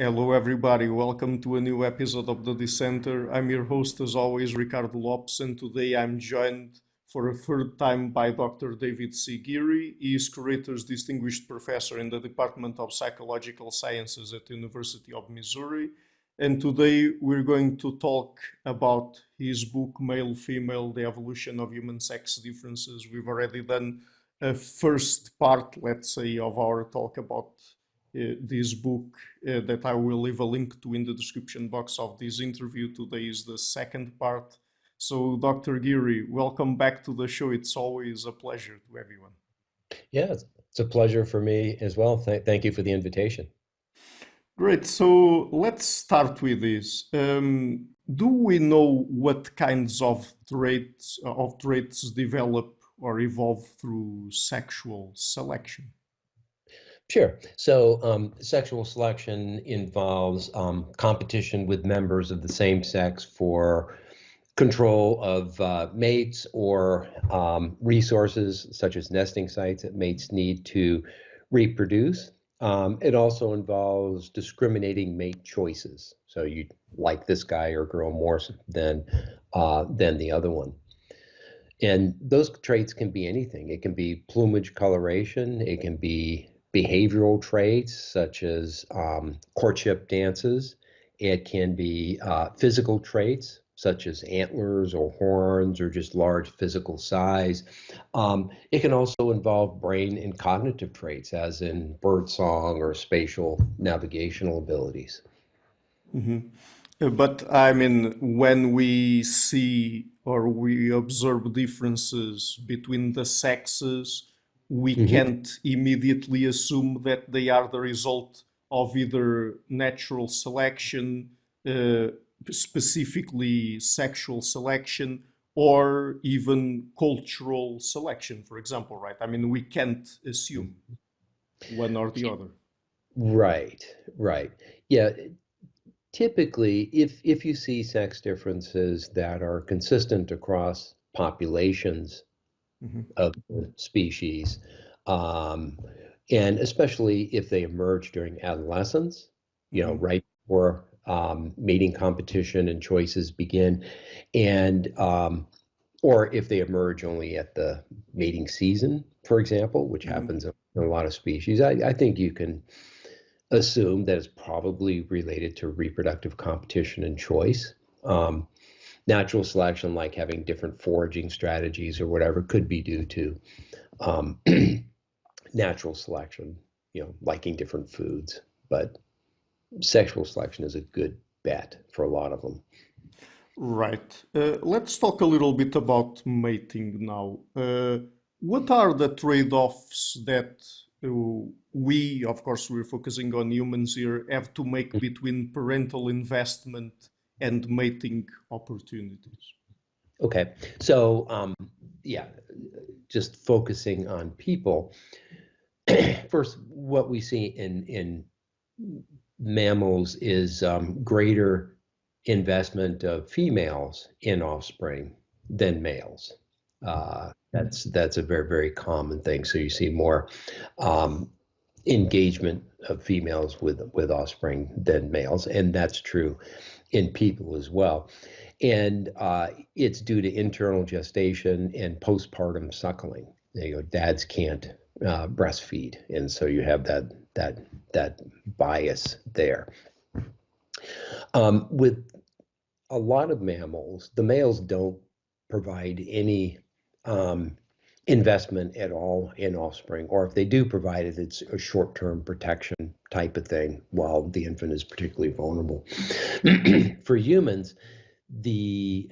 Hello, everybody. Welcome to a new episode of the Dissenter. I'm your host, as always, Ricardo Lopes, and today I'm joined for a third time by Dr. David C. Geary. He is Curators Distinguished Professor in the Department of Psychological Sciences at the University of Missouri. And today we're going to talk about his book, Male, Female, The Evolution of Human Sex Differences. We've already done a first part, let's say, of our talk about this book that I will leave a link to in the description box of this interview. Today is the second part. So, Dr. Geary, welcome back to the show. It's always a pleasure to everyone. Yeah, it's a pleasure for me as well. Thank you for the invitation. Great. So let's start with this. Do we know what kinds of traits develop or evolve through sexual selection? Sure. So sexual selection involves competition with members of the same sex for control of mates or resources such as nesting sites that mates need to reproduce. It also involves discriminating mate choices. So you like this guy or girl more than the other one. And those traits can be anything. It can be plumage coloration. It can be behavioral traits such as courtship dances. It can be physical traits such as antlers or horns or just large physical size. It can also involve brain and cognitive traits, as in birdsong or spatial navigational abilities. Mm-hmm. But I mean, when we see or we observe differences between the sexes, we Mm-hmm. can't immediately assume that they are the result of either natural selection, uh, specifically sexual selection, or even cultural selection, for example, right? I mean, we can't assume one or the other. Right, right. Yeah, typically, if you see sex differences that are consistent across populations Hmm. of the species, um, and especially if they emerge during adolescence, Hmm. right before mating competition and choices begin, and or if they emerge only at the mating season, for example, which Hmm. happens in a lot of species, I think you can assume that it's probably related to reproductive competition and choice. Um, Natural selection, like having different foraging strategies or whatever, could be due to um, natural selection, liking different foods. But sexual selection is a good bet for a lot of them. Right. Let's talk a little bit about mating now. What are the trade-offs that we, of course, we're focusing on humans here, have to make between parental investment and mating opportunities? Okay, so yeah, just focusing on people. First, what we see in mammals is greater investment of females in offspring than males. That's a very, very common thing. So you see more um, engagement of females with offspring than males, and that's true in people as well. And it's due to internal gestation and postpartum suckling. Dads can't breastfeed, and so you have that bias there. With a lot of mammals, the males don't provide any um, investment at all in offspring, or if they do provide it, it's a short-term protection type of thing while the infant is particularly vulnerable. For humans, the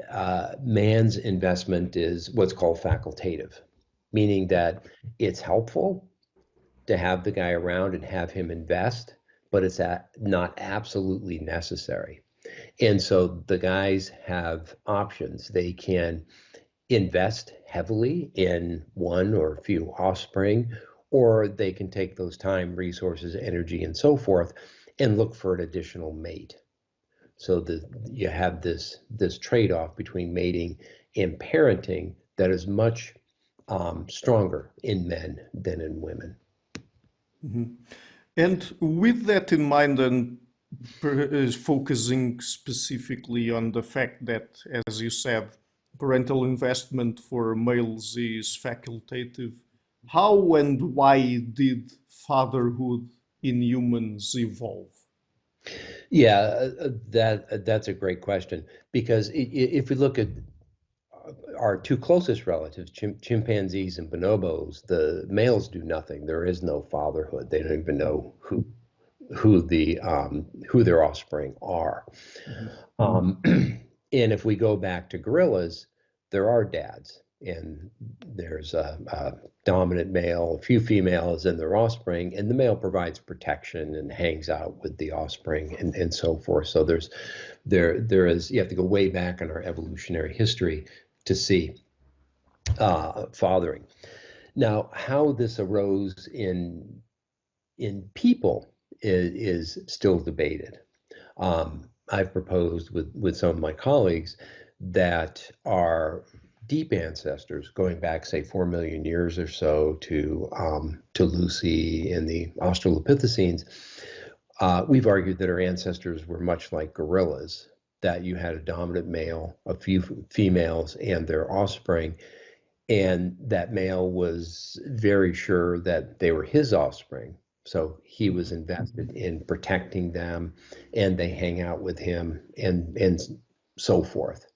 man's investment is what's called facultative, meaning that it's helpful to have the guy around and have him invest, but it's not absolutely necessary. And so the guys have options. They can invest heavily in one or a few offspring, or they can take those time, resources, energy, and so forth and look for an additional mate. So that you have this trade-off between mating and parenting that is much stronger in men than in women. Mhm. And with that in mind, and is focusing specifically on the fact that, as you said, parental investment for males is facultative. How and why did fatherhood in humans evolve? Yeah, that's a great question because if we look at our two closest relatives, chimpanzees and bonobos, the males do nothing. There is no fatherhood. They don't even know who their offspring are. Mhm. And if we go back to gorillas, there are dads, and there's a dominant male, a few females, and their offspring, and the male provides protection and hangs out with the offspring and so forth. So there is you have to go way back in our evolutionary history to see fathering. Now, how this arose in people is still debated. I've proposed with some of my colleagues that our deep ancestors, going back, say, 4 million years or so to Lucy in the Australopithecines, we've argued that our ancestors were much like gorillas, that you had a dominant male, a few females, and their offspring, and that male was very sure that they were his offspring. So he was invested in protecting them, and they hang out with him and so forth.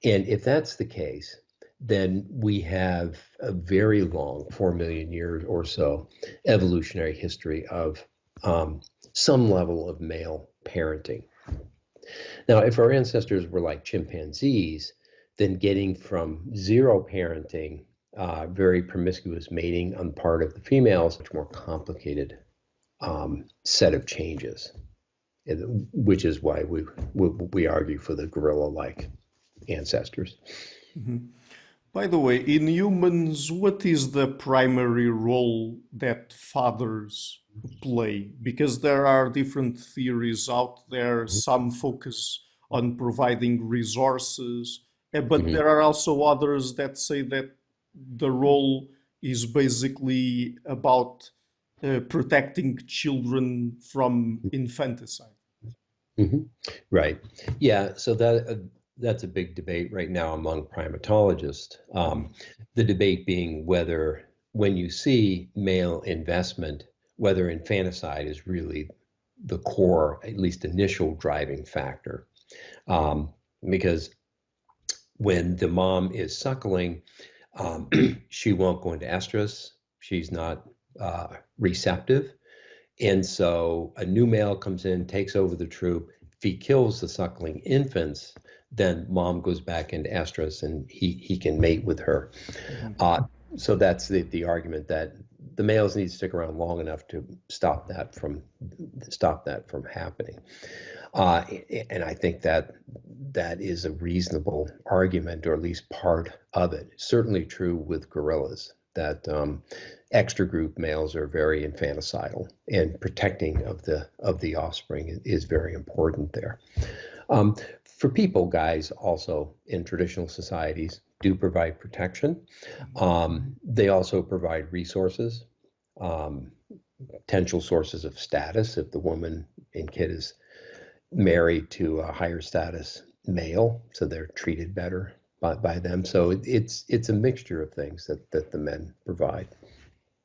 And if that's the case, then we have a very long 4 million years or so evolutionary history of some level of male parenting. Now, if our ancestors were like chimpanzees, then getting from zero parenting, very promiscuous mating on the part of the females, much more complicated set of changes, which is why we argue for the gorilla-like ancestors. Mhm. By the way, in humans, what is the primary role that fathers play? Because there are different theories out there. Some focus on providing resources, but Mhm. there are also others that say that the role is basically about protecting children from infanticide. Mhm. Right. Yeah. So that's a big debate right now among primatologists. The debate being whether, when you see male investment, whether infanticide is really the core, at least initial driving factor. Um, because when the mom is suckling, she won't go into estrus. She's not receptive. And so a new male comes in, takes over the troop. If he kills the suckling infants, then mom goes back into estrus and he can mate with her. Mhm. Uh, so that's the argument that the males need to stick around long enough to stop that from happening. Uh, and I think that that is a reasonable argument, or at least part of it. Certainly true with gorillas, that extra group males are very infanticidal, and protecting of the offspring is very important there. Um, for people, guys also in traditional societies do provide protection. They also provide resources, um, potential sources of status if the woman and kid is married to a higher status male, so they're treated better by them. So it's a mixture of things that the men provide.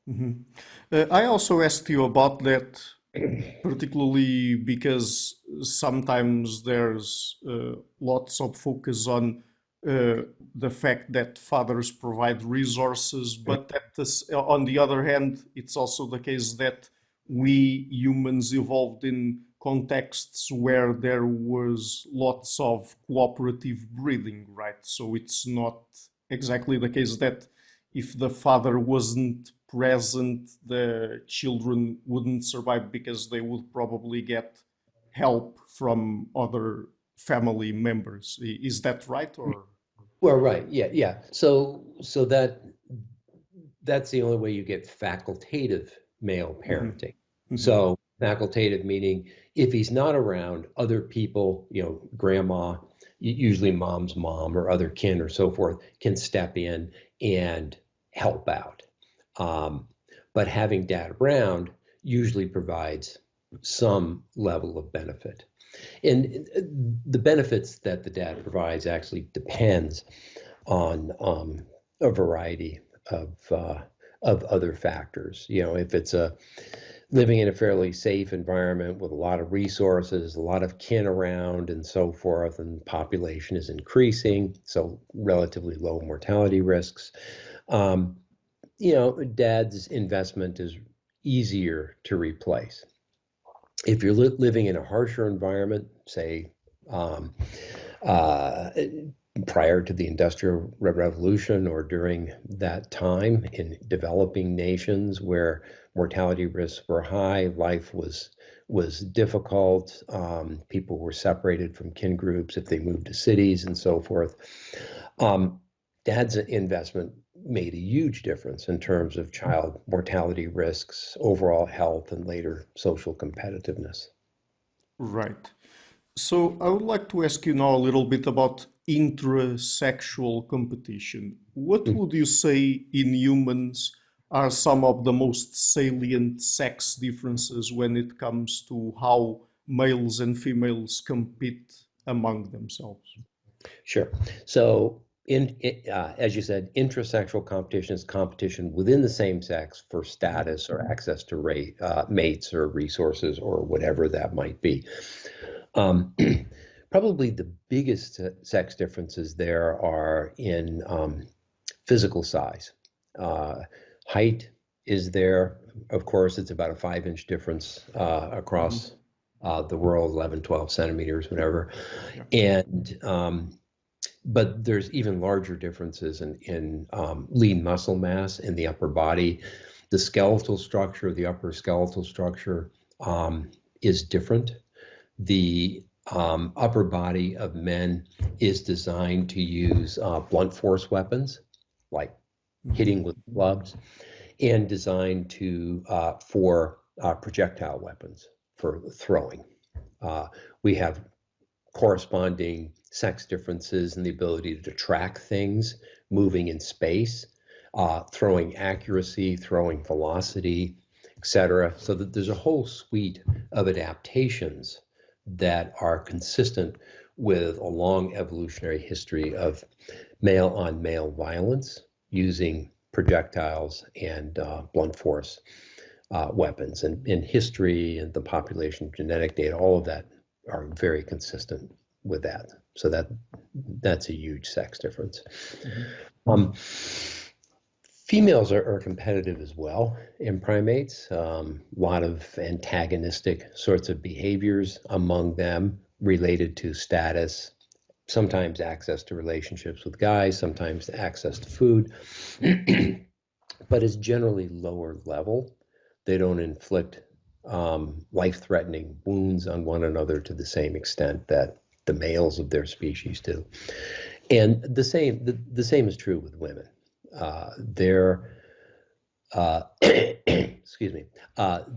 Mhm. I also asked you about that, particularly because sometimes there's lots of focus on the fact that fathers provide resources, but on the other hand, it's also the case that we humans evolved in contexts where there was lots of cooperative breeding, right? So it's not exactly the case that if the father wasn't present, the children wouldn't survive because they would probably get help from other family members. Is that right? Or Well, right, yeah, yeah. So that's the only way you get facultative male Mhm, parenting. mhm, So facultative meaning if he's not around, other people, grandma, usually mom's mom or other kin or so forth, can step in and help out. Um, but having dad around usually provides some level of benefit. And the benefits that the dad provides actually depends on a variety of other factors. You know, if it's living in a fairly safe environment with a lot of resources, a lot of kin around, and so forth, and population is increasing, so relatively low mortality risks. Um, you know, dad's investment is easier to replace. If you're living in a harsher environment, say um, uh, prior to the Industrial Revolution or during that time in developing nations where mortality risks were high, life was difficult, people were separated from kin groups if they moved to cities and so forth. Um, Dad's investment made a huge difference in terms of child mortality risks, overall health, and later social competitiveness. Right. So I would like to ask you now a little bit about intrasexual competition. What would you say in humans are some of the most salient sex differences when it comes to how males and females compete among themselves? Sure. So, as you said, intrasexual competition is competition within the same sex for status or access to mates or resources or whatever that might be. Um, Probably the biggest sex differences there are in physical size. Uh, Height is there. Of course, it's about a 5 inch difference across Mhm. the world, 11, 12 centimeters, whatever. Yeah. And but there's even larger differences in lean muscle mass in the upper body. The skeletal structure, the upper skeletal structure is different. The upper body of men is designed to use blunt force weapons, like hitting Mhm. with clubs, and designed to for projectile weapons for throwing. We have corresponding sex differences in the ability to track things moving in space, throwing accuracy, throwing velocity, etc. So that there's a whole suite of adaptations that are consistent with a long evolutionary history of male on male violence using projectiles and blunt force weapons. And in history and the population genetic data, all of that are very consistent with that. So that's a huge sex difference. Mhm. Um, Females are competitive as well in primates. A lot of antagonistic sorts of behaviors among them related to status, sometimes access to relationships with guys, sometimes access to food, but it's generally lower level. They don't inflict life-threatening wounds on one another to the same extent that the males of their species do. And the same is true with women. Their excuse me,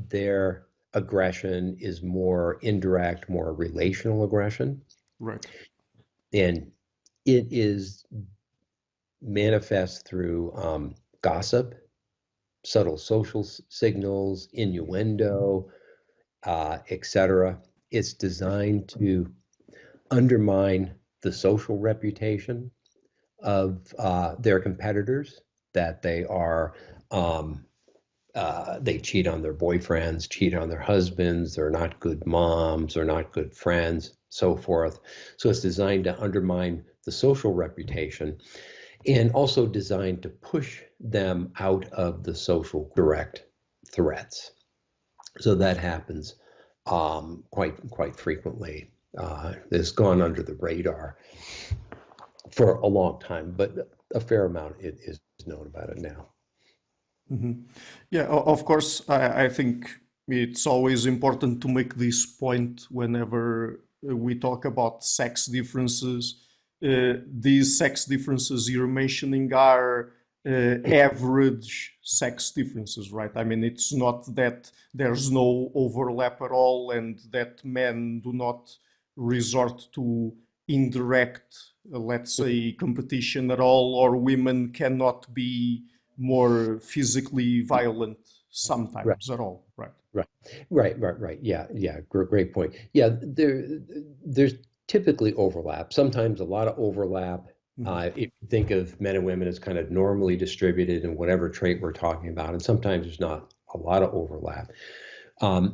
their aggression is more indirect, more relational aggression, Right. and it is manifest through gossip, subtle social signals, innuendo, etc. It's designed to undermine the social reputation of their competitors, that um, they cheat on their boyfriends, cheat on their husbands, they're not good moms, they're not good friends, so forth. So it's designed to undermine the social reputation and also designed to push them out of the social direct threats. So that happens quite frequently. It's gone under the radar for a long time, but a fair amount is known about it now. Mhm. Yeah, of course, I think it's always important to make this point whenever we talk about sex differences. These sex differences you're mentioning are average sex differences, right? I mean, it's not that there's no overlap at all and that men do not resort to indirect, let's say, competition at all, or women cannot be more physically violent Right, sometimes at all, right? right. Yeah. Great point. Yeah, there's typically overlap. Sometimes a lot of overlap. Mhm. If you think of men and women as kind of normally distributed in whatever trait we're talking about, and sometimes there's not a lot of overlap.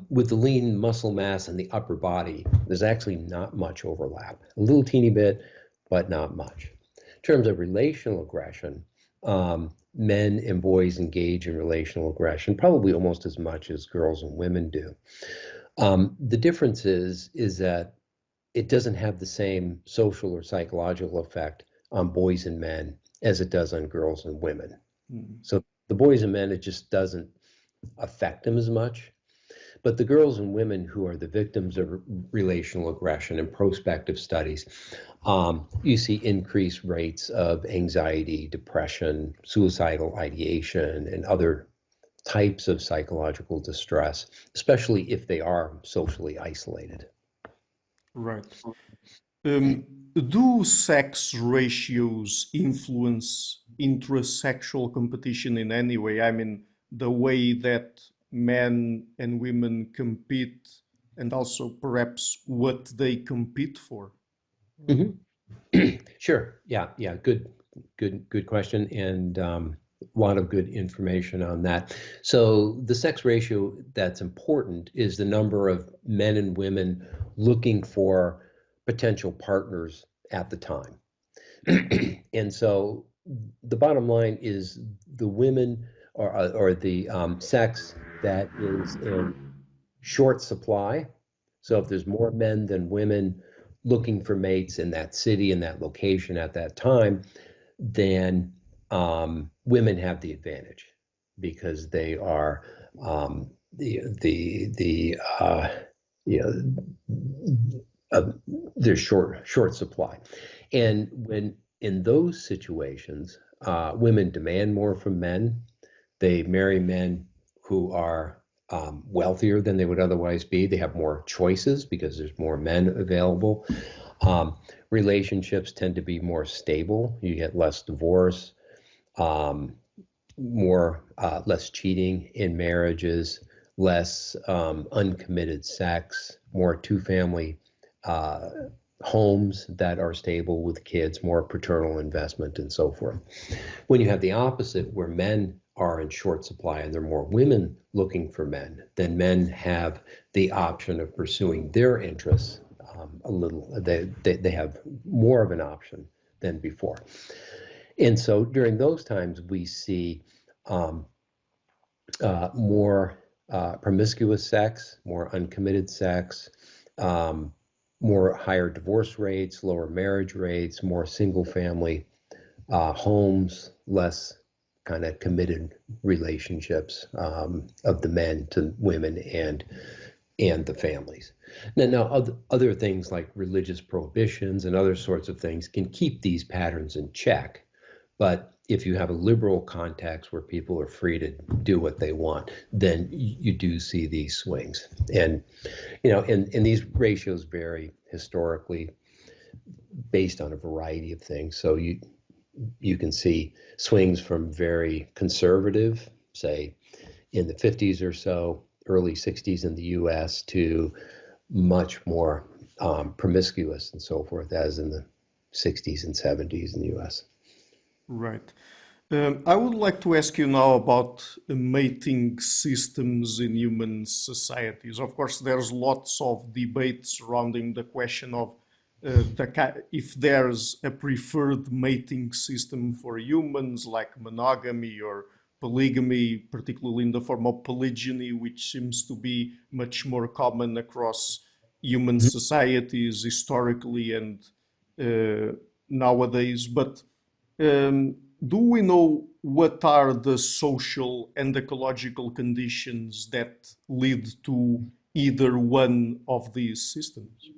With the lean muscle mass in the upper body, there's actually not much overlap. A little teeny bit, but not much. In terms of relational aggression, men and boys engage in relational aggression probably almost as much as girls and women do. The difference is that it doesn't have the same social or psychological effect on boys and men as it does on girls and women. Mhm. So the boys and men, it just doesn't affect them as much. But the girls and women who are the victims of relational aggression in prospective studies, you see increased rates of anxiety, depression, suicidal ideation, and other types of psychological distress, especially if they are socially isolated. Right. Um, do sex ratios influence intrasexual competition in any way? I mean, the way that men and women compete, and also perhaps what they compete for? Mhm. Sure. Yeah. Good question, and a lot of good information on that. So the sex ratio that's important is the number of men and women looking for potential partners at the time. And so the bottom line is the women or the sex that is in short supply. So if there's more men than women looking for mates in that city, in that location at that time, then women have the advantage because they are the you know there's short supply, and when in those situations, women demand more from men. They marry men who are wealthier than they would otherwise be. They have more choices because there's more men available. Relationships tend to be more stable. You get less divorce, um, more less cheating in marriages, less uncommitted sex, more two-family uh, homes that are stable with kids, more paternal investment, and so forth. When you have the opposite, where men are in short supply and there are more women looking for men, then men have the option of pursuing their interests a little. They have more of an option than before. And so during those times, we see um, more promiscuous sex, more uncommitted sex, um, more higher divorce rates, lower marriage rates, more single family homes, less kind of committed relationships of the men to women and the families. Now other things like religious prohibitions and other sorts of things can keep these patterns in check. But if you have a liberal context where people are free to do what they want, then you do see these swings. And and these ratios vary historically based on a variety of things. So you can see swings from very conservative, say in the 50s or so, early 60s in the US, to much more promiscuous and so forth, as in the 60s and 70s in the US. Right. I would like to ask you now about mating systems in human societies. Of course, there's lots of debate surrounding the question of if there's a preferred mating system for humans, like monogamy or polygamy, particularly in the form of polygyny, which seems to be much more common across human societies historically and nowadays. But do we know what are the social and ecological conditions that lead to either one of these systems?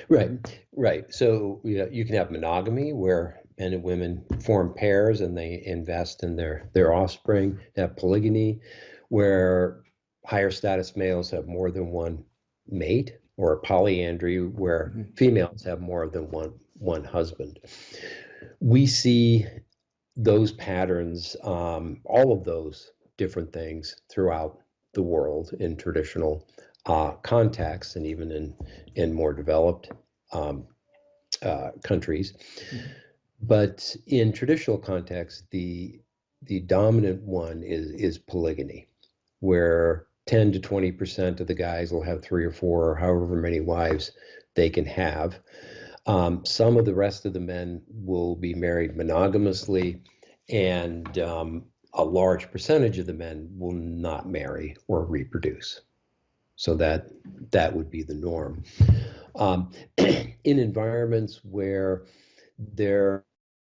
Right, right. So you can have monogamy where men and women form pairs and they invest in their offspring. You have polygyny where higher status males have more than one mate, or polyandry where Mhm. females have more than one husband. We see those patterns, all of those different things throughout the world in traditional contexts and even in more developed countries. Mhm. But in traditional contexts, the dominant one is polygyny, where 10 to 20% of the guys will have 3 or 4 or however many wives they can have. Some of the rest of the men will be married monogamously, and a large percentage of the men will not marry or reproduce. So that would be the norm. In environments where there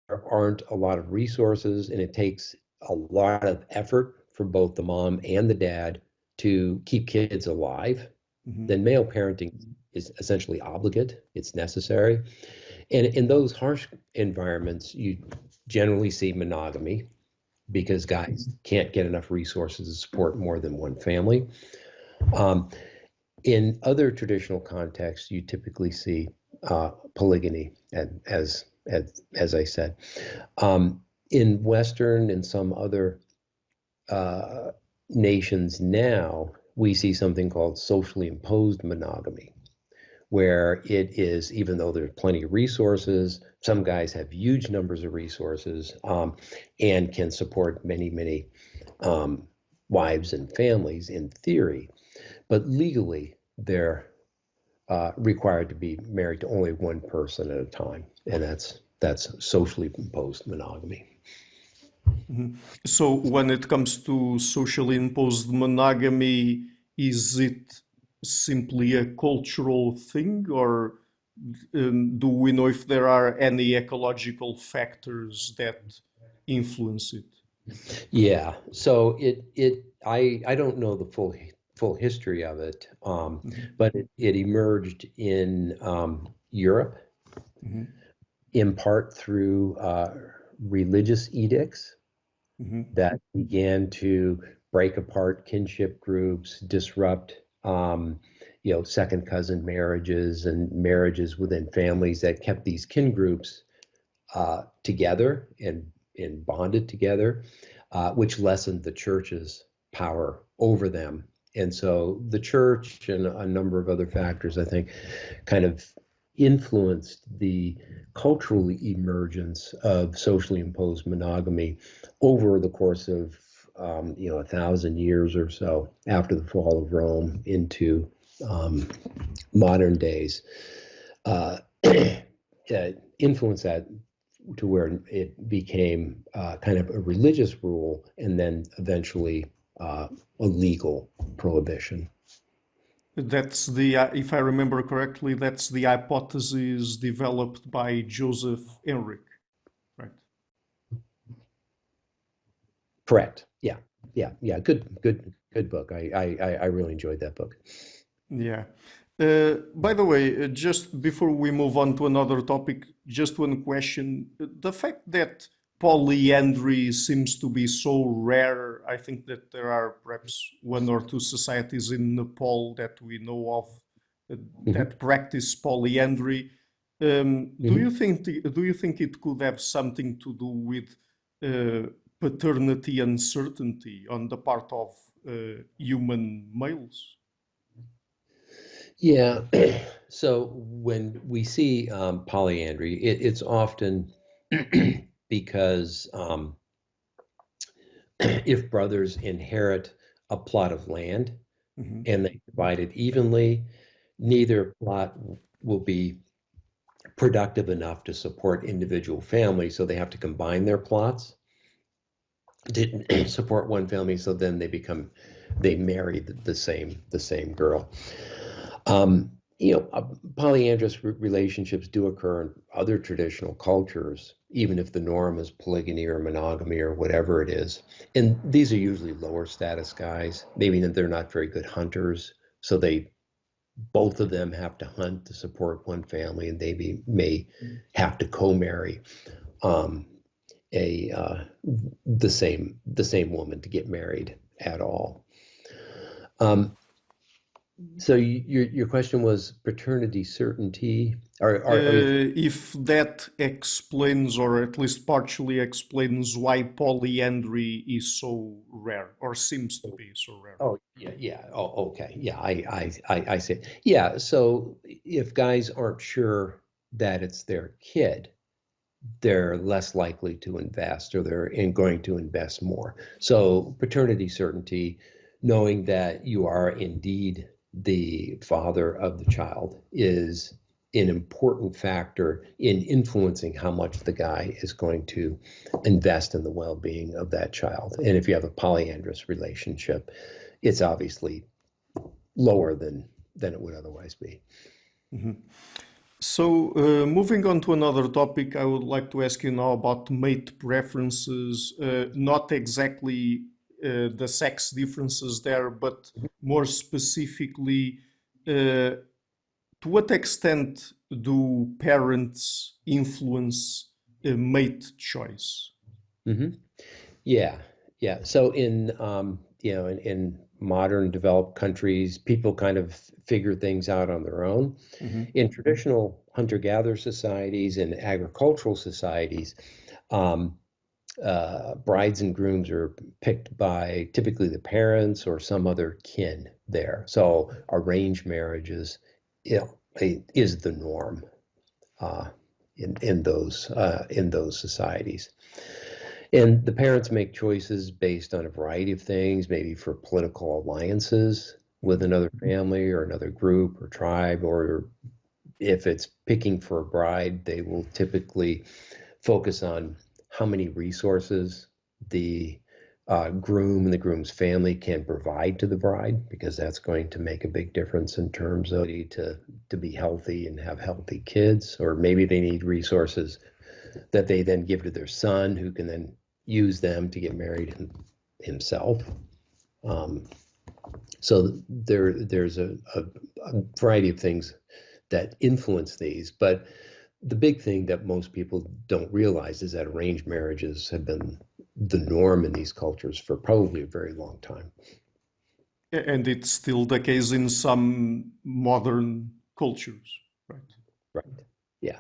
aren't a lot of resources and it takes a lot of effort for both the mom and the dad to keep kids alive, Mhm. then male parenting is essentially obligate, it's necessary. And in those harsh environments, you generally see monogamy because guys can't get enough resources to support more than one family. Um, in other traditional contexts, you typically see polygyny, as I said. In Western and some other uh, nations now, we see something called socially imposed monogamy, where it is, even though there's plenty of resources, some guys have huge numbers of resources and can support many, many wives and families in theory, but legally they're required to be married to only one person at a time, and that's socially imposed monogamy. Mhm. So when it comes to socially imposed monogamy, is it simply a cultural thing, or do we know if there are any ecological factors that influence it? Yeah, so I don't know the full history of it, Mhm. but it emerged in Europe Mhm. in part through religious edicts Mhm. that began to break apart kinship groups, disrupt second cousin marriages and marriages within families that kept these kin groups together and bonded together, which lessened the church's power over them. And so the church and a number of other factors, I think, kind of influenced the cultural emergence of socially imposed monogamy over the course of 1,000 years or so after the fall of Rome into um, modern days. Uh, influence that to where it became kind of a religious rule and then eventually a legal prohibition. That's the, if I remember correctly, that's the hypothesis developed by Joseph Enric, right? Correct. Yeah. Yeah. Yeah. Good book. I really enjoyed that book. Yeah. By the way, just before we move on to another topic, just one question. The fact that polyandry seems to be so rare, I think that there are perhaps one or two societies in Nepal that we know of Hmm. that practice polyandry. Hmm. Do you think it could have something to do with paternity uncertainty on the part of human males? Yeah. So when we see polyandry, it's often because if brothers inherit a plot of land Mhm. and they divide it evenly, neither plot will be productive enough to support individual families, so they have to combine their plots to support one family. So then they marry the same girl. Polyandrous relationships do occur in other traditional cultures, even if the norm is polygamy or monogamy or whatever it is. And these are usually lower status guys. Maybe they're not very good hunters, so they both of them have to hunt to support one family, and they may have to co-marry um, a the same woman to get married at all. Um, So your question was paternity certainty, or if If that explains, or at least partially explains, why polyandry is so rare, or seems to be so rare. oh yeah, yeah, oh okay, yeah, I see. Yeah, so if guys aren't sure that it's their kid, they're less likely to invest, or going to invest more. So paternity certainty, knowing that you are indeed the father of the child, is an important factor in influencing how much the guy is going to invest in the well-being of that child. And if you have a polyandrous relationship, it's obviously lower than it would otherwise be. Mhm. So, moving on to another topic, I would like to ask you now about mate preferences, not exactly the sex differences there, but more specifically, uh, to what extent do parents influence mate choice? Hmm. Yeah, yeah. So in modern developed countries, people kind of figure things out on their own. Mhm. In traditional hunter-gatherer societies and agricultural societies, um, brides and grooms are picked by typically the parents or some other kin there. So arranged marriages, is the norm uh, in those societies. And the parents make choices based on a variety of things, maybe for political alliances with Mhm. another family or another group or tribe, or if it's picking for a bride, they will typically focus on how many resources the groom and the groom's family can provide to the bride, because that's going to make a big difference in terms of to be healthy and have healthy kids. Or maybe they need resources that they then give to their son, who can then use them to get married himself. Um, so there's a variety of things that influence these, but the big thing that most people don't realize is that arranged marriages have been the norm in these cultures for probably a very long time. And it's still the case in some modern cultures, right? Right. Yeah.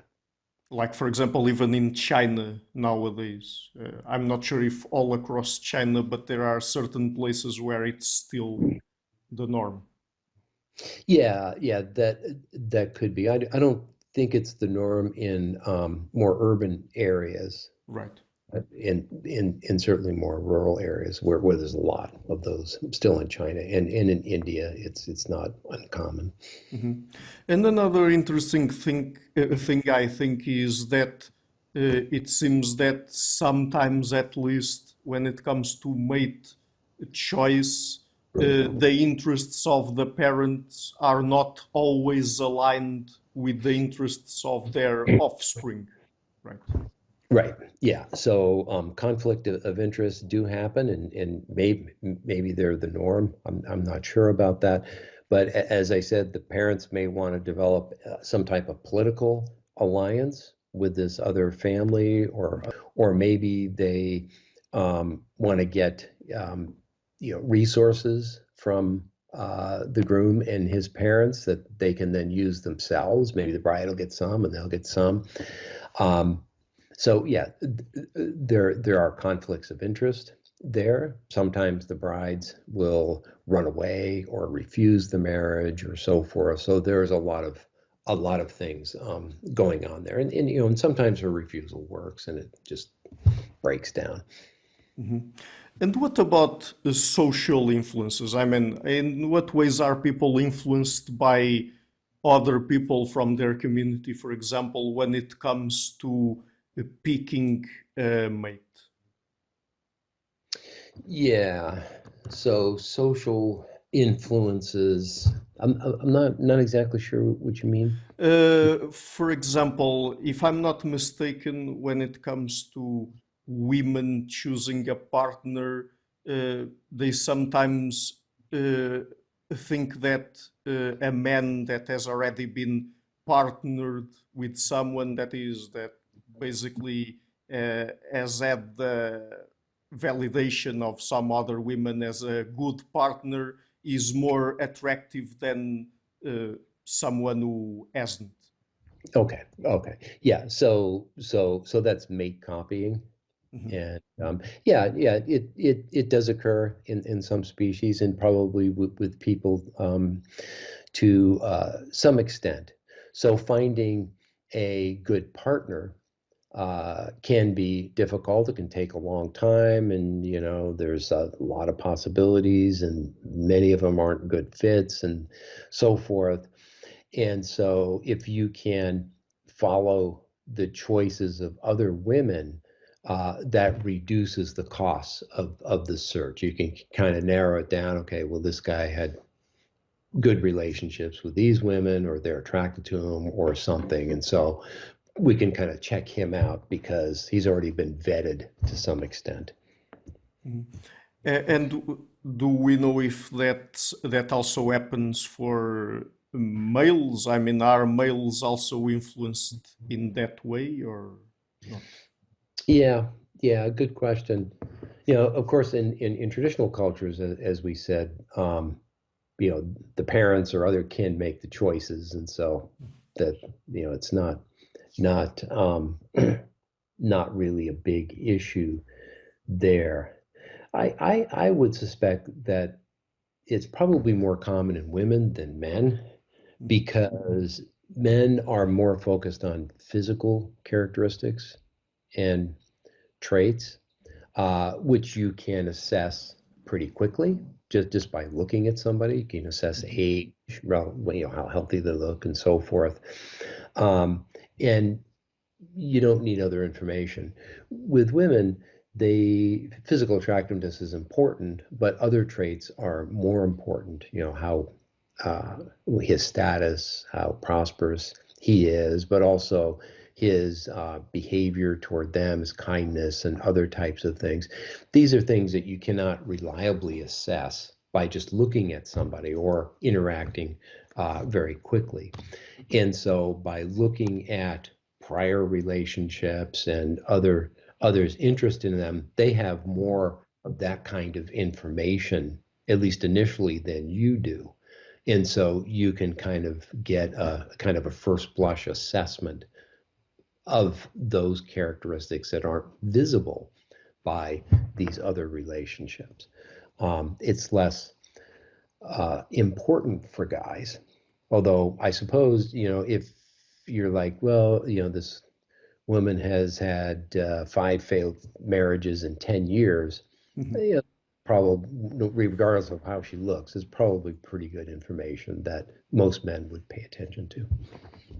Like, for example, even in China nowadays. I'm not sure if all across China, but there are certain places where it's still the norm. Yeah, yeah, that could be. I don't think it's the norm in more urban areas, Right. but in certainly more rural areas where there's a lot of those still in China, and in India, it's not uncommon. Mhm. And another interesting thing I think is that it seems that sometimes, at least when it comes to mate choice, the interests of the parents are not always aligned with the interests of their offspring, right? Right. Yeah. So conflict of interest do happen, and maybe they're the norm. I'm not sure about that, but as I said, the parents may want to develop some type of political alliance with this other family, or maybe they want to get resources from the groom and his parents that they can then use themselves. Maybe the bride will get some, and they'll get some. Um, so yeah, there are conflicts of interest there. Sometimes the brides will run away or refuse the marriage or so forth. So there's a lot of things going on there, and sometimes her refusal works and it just breaks down. Mhm. And what about social influences? I mean, in what ways are people influenced by other people from their community, for example, when it comes to picking a mate? Yeah. So social influences. I'm not exactly sure what you mean. For example, if I'm not mistaken, when it comes to women choosing a partner, they sometimes uh, think that a man that has already been partnered with someone that basically has had the validation of some other women as a good partner is more attractive than someone who hasn't. Okay. Okay. Yeah. So that's mate copying. Mhm. And yeah, it does occur in some species and probably with people to some extent. So finding a good partner can be difficult. It can take a long time, and there's a lot of possibilities, and many of them aren't good fits, and so forth. And so, if you can follow the choices of other women, that reduces the costs of the search. You can kind of narrow it down. Okay, well, this guy had good relationships with these women, or they're attracted to him, or something. And so we can kind of check him out because he's already been vetted to some extent. Mhm. And do we know if that also happens for males? I mean, are males also influenced in that way or not? Yeah, yeah, good question. Of course, in traditional cultures, as we said, the parents or other kin make the choices, and so that it's not not really a big issue there. I would suspect that it's probably more common in women than men Mhm. because men are more focused on physical characteristics and traits, which you can assess pretty quickly just by looking at somebody. You can assess Mhm. age, how healthy they look, and so forth. And you don't need other information. With women, physical attractiveness is important, but other traits are more important. How uh, his status, how prosperous he is, but also his behavior toward them, his kindness, and other types of things. These are things that you cannot reliably assess by just looking at somebody or interacting very quickly. And so by looking at prior relationships and others' interest in them, they have more of that kind of information, at least initially, than you do. And so you can kind of get a kind of a first blush assessment of those characteristics that aren't visible by these other relationships. It's less important for guys. Although I suppose, if you're like, well, this woman has had 5 failed marriages in 10 years, Mhm. yeah, probably, regardless of how she looks, is probably pretty good information that most men would pay attention to.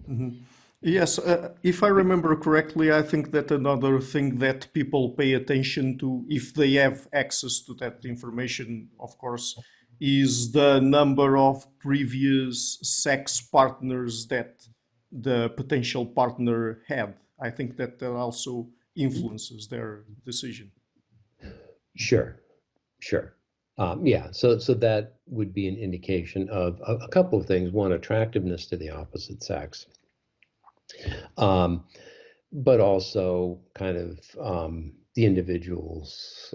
Mhm. Yes, if I remember correctly, I think that another thing that people pay attention to, if they have access to that information, of course, is the number of previous sex partners that the potential partner had. I think that that also influences their decision. Sure, sure. Yeah, so that would be an indication of a couple of things. One, attractiveness to the opposite sex. Um, but also kind of the individual's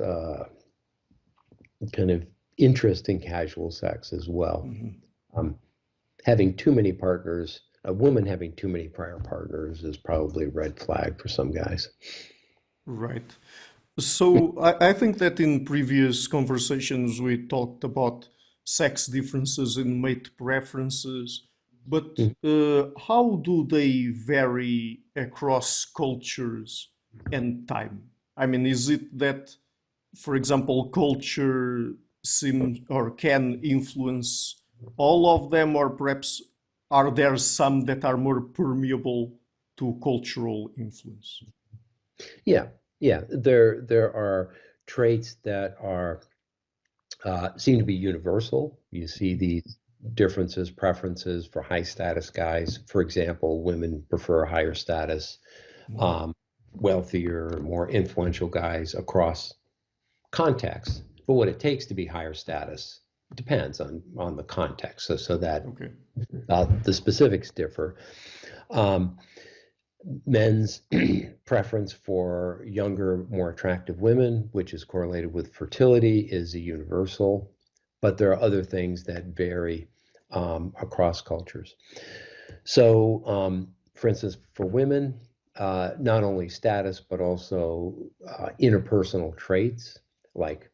kind of interest in casual sex as well. Mhm. Um, Having too many partners, a woman having too many prior partners is probably a red flag for some guys. Right. So I think that in previous conversations we talked about sex differences in mate preferences, but Mhm. how do they vary across cultures and time? I mean, is it that, for example, culture seems or can influence all of them, or perhaps are there some that are more permeable to cultural influence? Yeah, yeah. There are traits that are seem to be universal. You see these differences, preferences for high status guys. For example, women prefer higher status, Mhm. um, wealthier, more influential guys across contexts. But what it takes to be higher status depends on the context. So that Okay. the specifics differ. Um, Men's preference for younger, more attractive women, which is correlated with fertility, is a universal. but there are other things that vary across cultures. So, for instance, for women, not only status, but also interpersonal traits like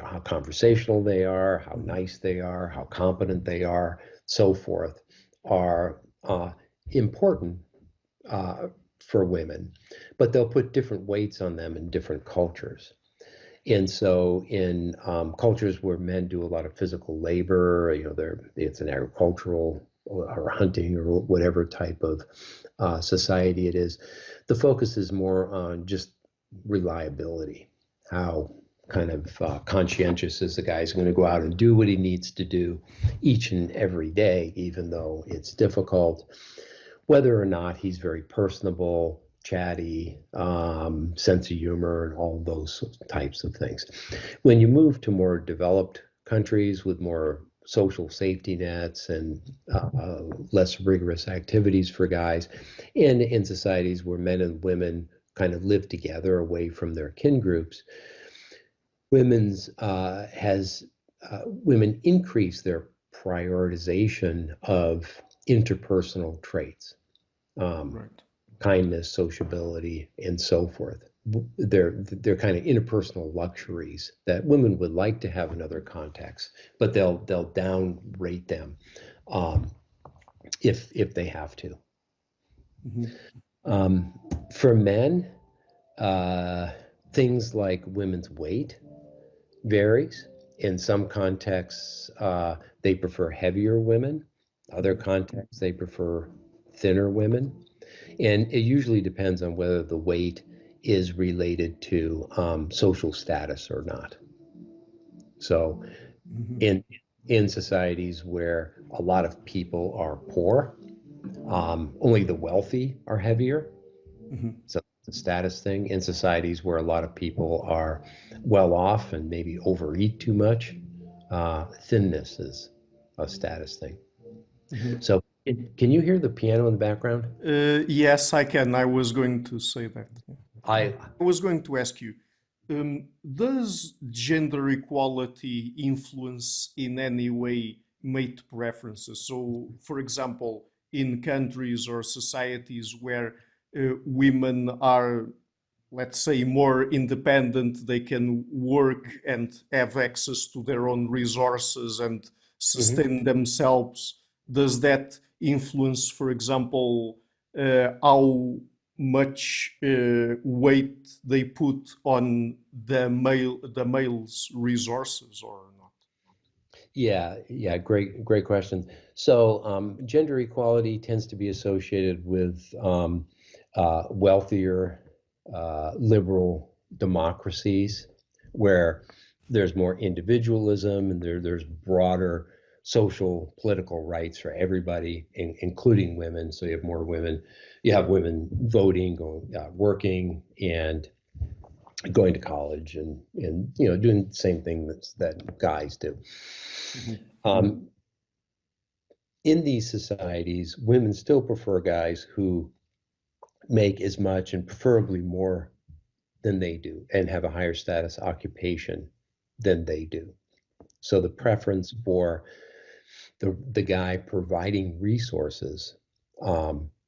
how conversational they are, how nice they are, how competent they are, so forth, are important for women, but they'll put different weights on them in different cultures. And so in cultures where men do a lot of physical labor, it's an agricultural or hunting or whatever type of society it is, the focus is more on just reliability. How kind of conscientious is the guy's going to go out and do what he needs to do each and every day, even though it's difficult, whether or not he's very personable, chatty, sense of humor, and all those types of things. When you move to more developed countries with more social safety nets and less rigorous activities for guys, and in societies where men and women kind of live together away from their kin groups, women increase their prioritization of interpersonal traits. Right. Kindness, sociability, and so forth. They're kind of interpersonal luxuries that women would like to have in other contexts, but they'll downrate them if they have to. Mm-hmm. For men, things like women's weight varies. In some contexts, they prefer heavier women. Other contexts, they prefer thinner women. And it usually depends on whether the weight is related to social status or not. So in societies where a lot of people are poor, only the wealthy are heavier. So it's a status thing. In societies where a lot of people are well off and maybe overeat too much, thinness is a status thing. So can you hear the piano in the background? Yes, I can. I was going to say that. I was going to ask you, does gender equality influence in any way mate preferences? So, for example, in countries or societies where women are, let's say, more independent, they can work and have access to their own resources and sustain themselves. Does that influence, for example, how much weight they put on the male's resources or not? Yeah, great question. So gender equality tends to be associated with wealthier, liberal democracies where there's more individualism and there's broader social political rights for everybody, including women. So you have more women. You have women voting, working, and going to college, and doing the same thing that guys do. In these societies, women still prefer guys who make as much and preferably more than they do and have a higher status occupation than they do. So the preference for the guy providing resources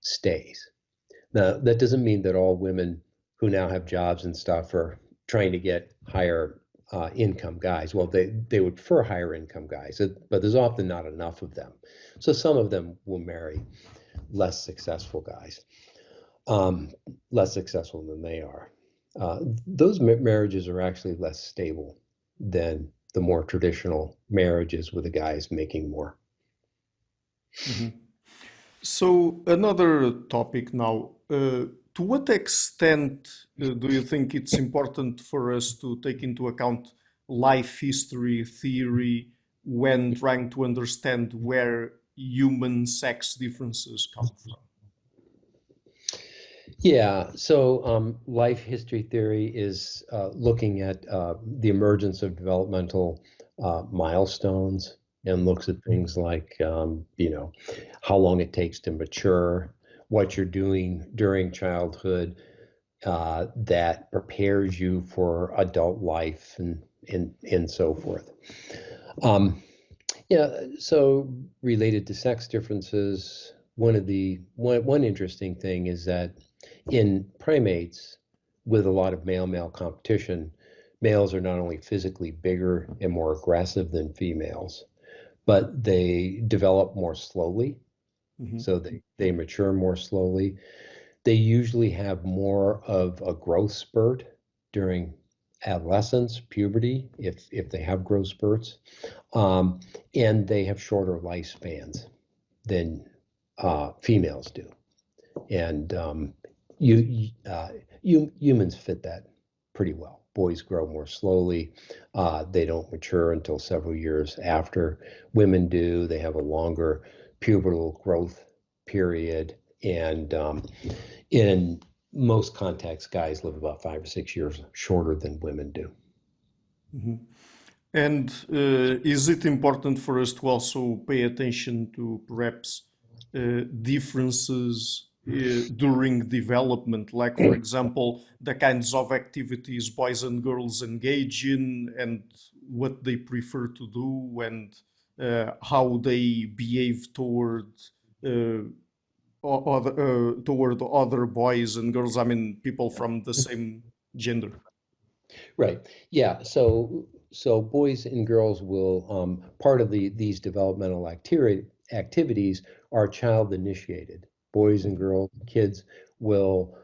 stays. Now, that doesn't mean that all women who now have jobs and stuff are trying to get higher income guys. Well, they would prefer higher income guys, but there's often not enough of them. So some of them will marry less successful guys, less successful than they are. Those marriages are actually less stable than the more traditional marriages with the guys making more. So another topic now. To what extent do you think it's important for us to take into account life history theory when trying to understand where human sex differences come from? Yeah, so life history theory is looking at the emergence of developmental milestones and looks at things like, how long it takes to mature, what you're doing during childhood that prepares you for adult life and so forth. Um, yeah, so related to sex differences, one interesting thing is that in primates with a lot of male-male competition, males are not only physically bigger and more aggressive than females, but they develop more slowly. Hmm. So they mature more slowly. They usually have more of a growth spurt during adolescence, puberty, if they have growth spurts, um, and they have shorter lifespans than females do. And you, humans fit that pretty well. Boys grow more slowly. They don't mature until several years after. Women do. They have a longer pubertal growth period. And in most contexts, guys live about 5 or 6 years shorter than women do. Hmm. And is it important for us to also pay attention to perhaps differences during development, like, for example, the kinds of activities boys and girls engage in and what they prefer to do and how they behave uh, toward other boys and girls? I mean, people from the same gender. Right. Yeah. So boys and girls will part of these developmental activities are child initiated. Boys and girls, kids will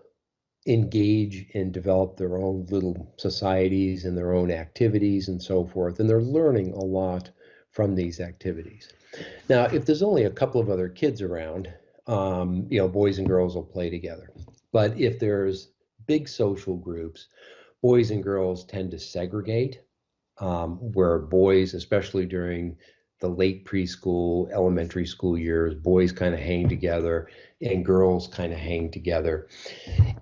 engage and develop their own little societies and their own activities and so forth, and they're learning a lot from these activities. Now, if there's only a couple of other kids around, boys and girls will play together. But if there's big social groups, boys and girls tend to segregate, where boys, especially during the late preschool, elementary school years, boys kind of hang together and girls kind of hang together.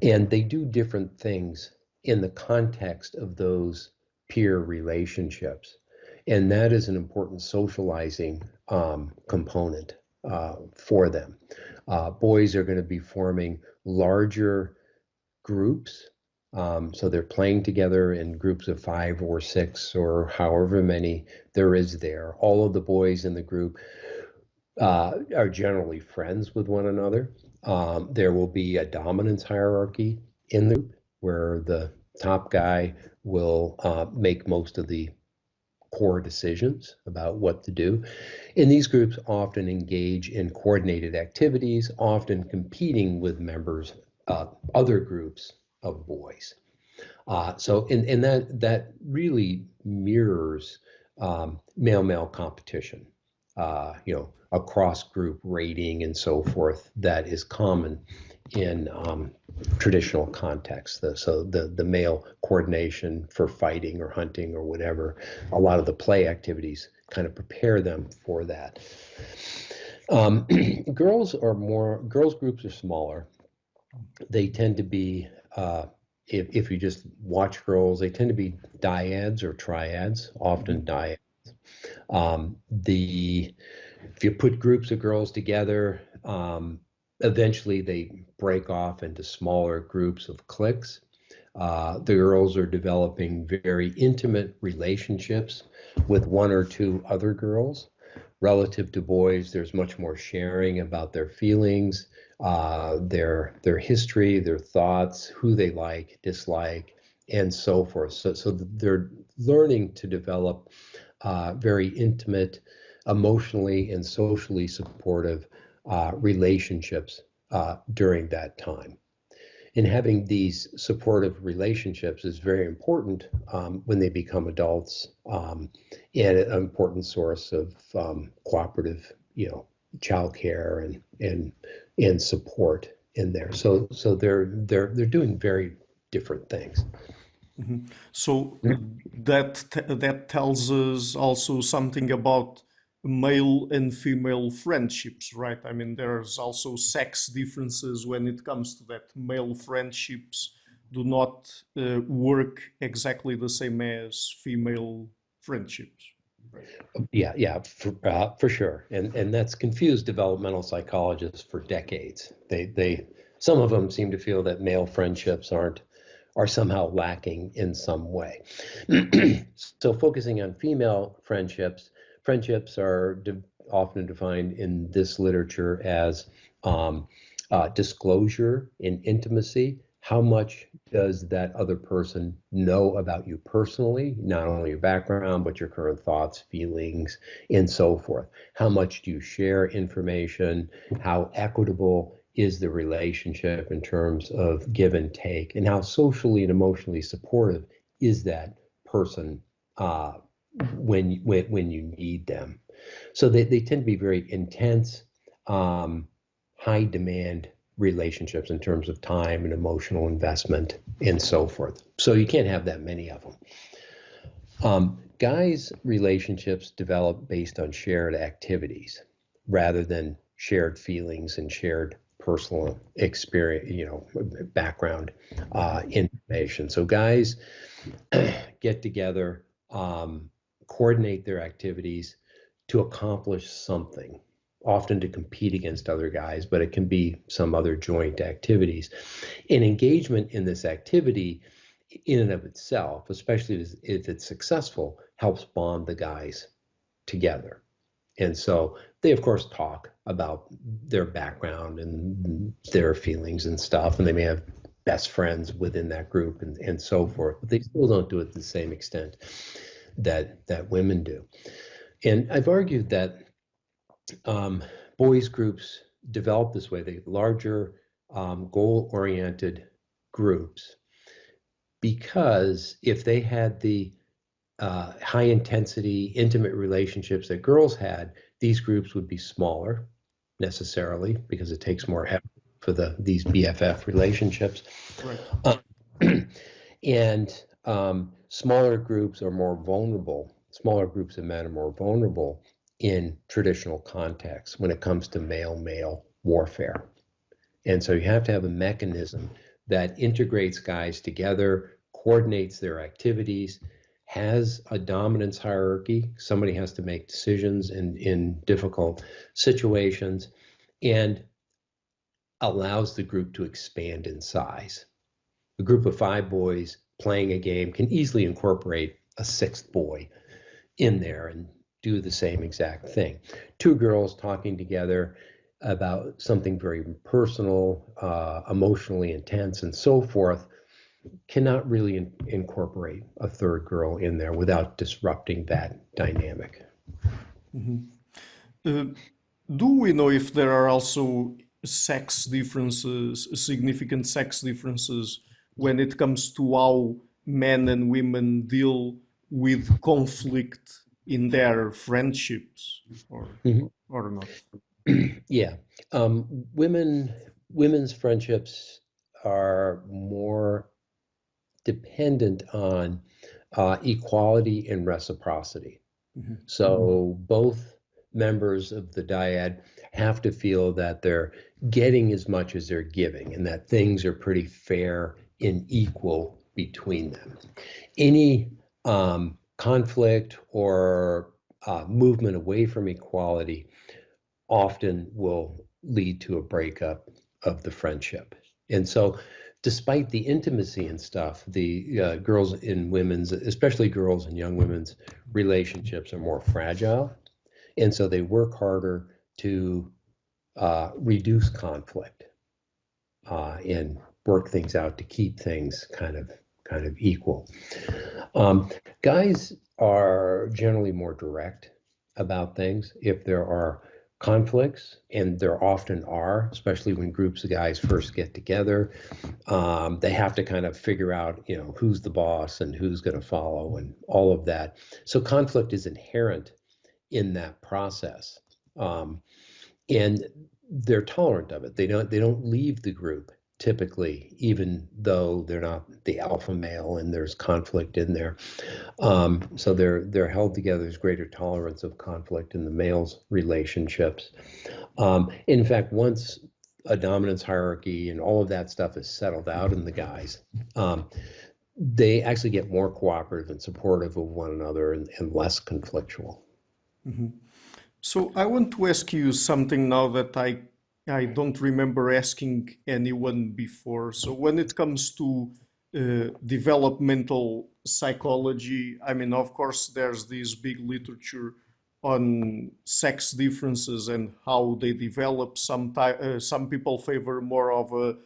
And they do different things in the context of those peer relationships. And that is an important socializing component for them. Boys are going to be forming larger groups. So they're playing together in groups of 5 or 6 or however many there is there. All of the boys in the group are generally friends with one another. There will be a dominance hierarchy in the group where the top guy will make most of the core decisions about what to do. And these groups often engage in coordinated activities, often competing with members of other groups of boys. And that really mirrors male-male competition, across group rating and so forth that is common in traditional contexts. So the male coordination for fighting or hunting or whatever, a lot of the play activities kind of prepare them for that. Um, girls groups are smaller. They tend to be, if you just watch girls, they tend to be dyads or triads, often Mhm. dyads. The If you put groups of girls together, eventually they break off into smaller groups of cliques. The girls are developing very intimate relationships with one or two other girls. Relative to boys, there's much more sharing about their feelings, their history, their thoughts, who they like, dislike, and so forth. So they're learning to develop very intimate, emotionally and socially supportive relationships during that time. And having these supportive relationships is very important when they become adults, and an important source of cooperative, childcare and support in there. So they're doing very different things. Mhm. So that tells us also something about male and female friendships, right? I mean, there's also sex differences when it comes to that. Male friendships do not work exactly the same as female friendships, right? Yeah, for sure, and that's confused developmental psychologists for decades. Some of them seem to feel that male friendships are somehow lacking in some way. So focusing on female friendships, friendships are often defined in this literature as disclosure and intimacy. How much does that other person know about you personally, not only your background, but your current thoughts, feelings, and so forth? How much do you share information? How equitable is the relationship in terms of give and take? And how socially and emotionally supportive is that person when you need them? So they tend to be very intense, high demand relationships in terms of time and emotional investment and so forth. So you can't have that many of them. Guys' relationships develop based on shared activities rather than shared feelings and shared personal experience, background information. So guys get together, coordinate their activities to accomplish something, often to compete against other guys, but it can be some other joint activities. And engagement in this activity in and of itself, especially if it's successful, helps bond the guys together. And so they, of course, talk about their background and their feelings and stuff, and they may have best friends within that group and so forth, but they still don't do it to the same extent that women do. And I've argued that boys groups develop this way, the larger goal-oriented groups, because if they had the high intensity, intimate relationships that girls had, these groups would be smaller necessarily because it takes more effort for these BFF relationships. Right. And smaller groups are more vulnerable. Smaller groups of men are more vulnerable in traditional contexts when it comes to male-male warfare. And so you have to have a mechanism that integrates guys together, coordinates their activities, has a dominance hierarchy. Somebody has to make decisions in difficult situations, and allows the group to expand in size. A group of 5 boys playing a game can easily incorporate a 6th boy in there and do the same exact thing. 2 girls talking together about something very personal, emotionally intense, and so forth, cannot really incorporate a 3rd girl in there without disrupting that dynamic. Do we know if there are also sex differences, significant sex differences, when it comes to how men and women deal with conflict in their friendships, or not? Yeah. Women's friendships are more dependent on equality and reciprocity. So both members of the dyad have to feel that they're getting as much as they're giving and that things are pretty fair and equal between them. Any conflict or movement away from equality often will lead to a breakup of the friendship. And so despite the intimacy and stuff, the girls in women's, especially girls and young women's relationships are more fragile. And so they work harder to reduce conflict and work things out to keep things kind of equal. Guys are generally more direct about things. If there are conflicts, and there often are, especially when groups of guys first get together, they have to kind of figure out, who's the boss and who's going to follow and all of that. So conflict is inherent in that process, and they're tolerant of it. They don't leave the group typically, even though they're not the alpha male and there's conflict in there. So they're held together. There's greater tolerance of conflict in the males' relationships. In fact, once a dominance hierarchy and all of that stuff is settled out in the guys, they actually get more cooperative and supportive of one another and less conflictual. So I want to ask you something now that I don't remember asking anyone before. So when it comes to developmental psychology, I mean, of course, there's this big literature on sex differences and how they develop. Some people favor more of a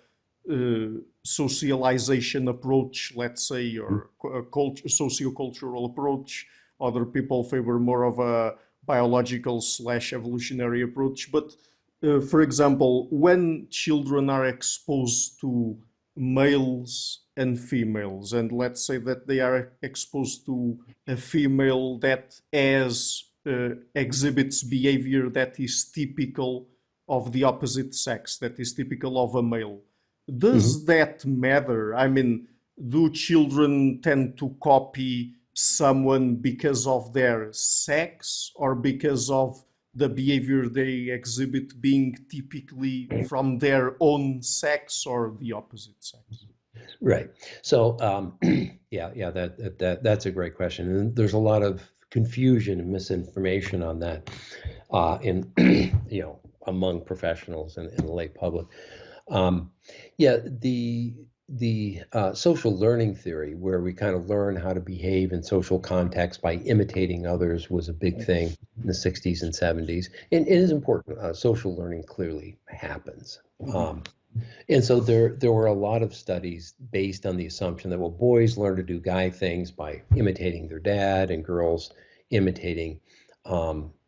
socialization approach, let's say, or a socio-cultural approach. Other people favor more of a biological slash evolutionary approach. But for example, when children are exposed to males and females, and let's say that they are exposed to a female that exhibits behavior that is typical of the opposite sex, that is typical of a male. Mhm. Does that matter? I mean, do children tend to copy someone because of their sex or because of the behavior they exhibit being typically from their own sex or the opposite sex? Right. So, yeah, that's a great question, and there's a lot of confusion and misinformation on that, in among professionals and the lay public. Um, yeah, the social learning theory, where we kind of learn how to behave in social context by imitating others, was a big thing in the 60s and 70s, and it is important. Social learning clearly happens. Mhm. Um, and so there were a lot of studies based on the assumption that, well, boys learn to do guy things by imitating their dad, and girls imitating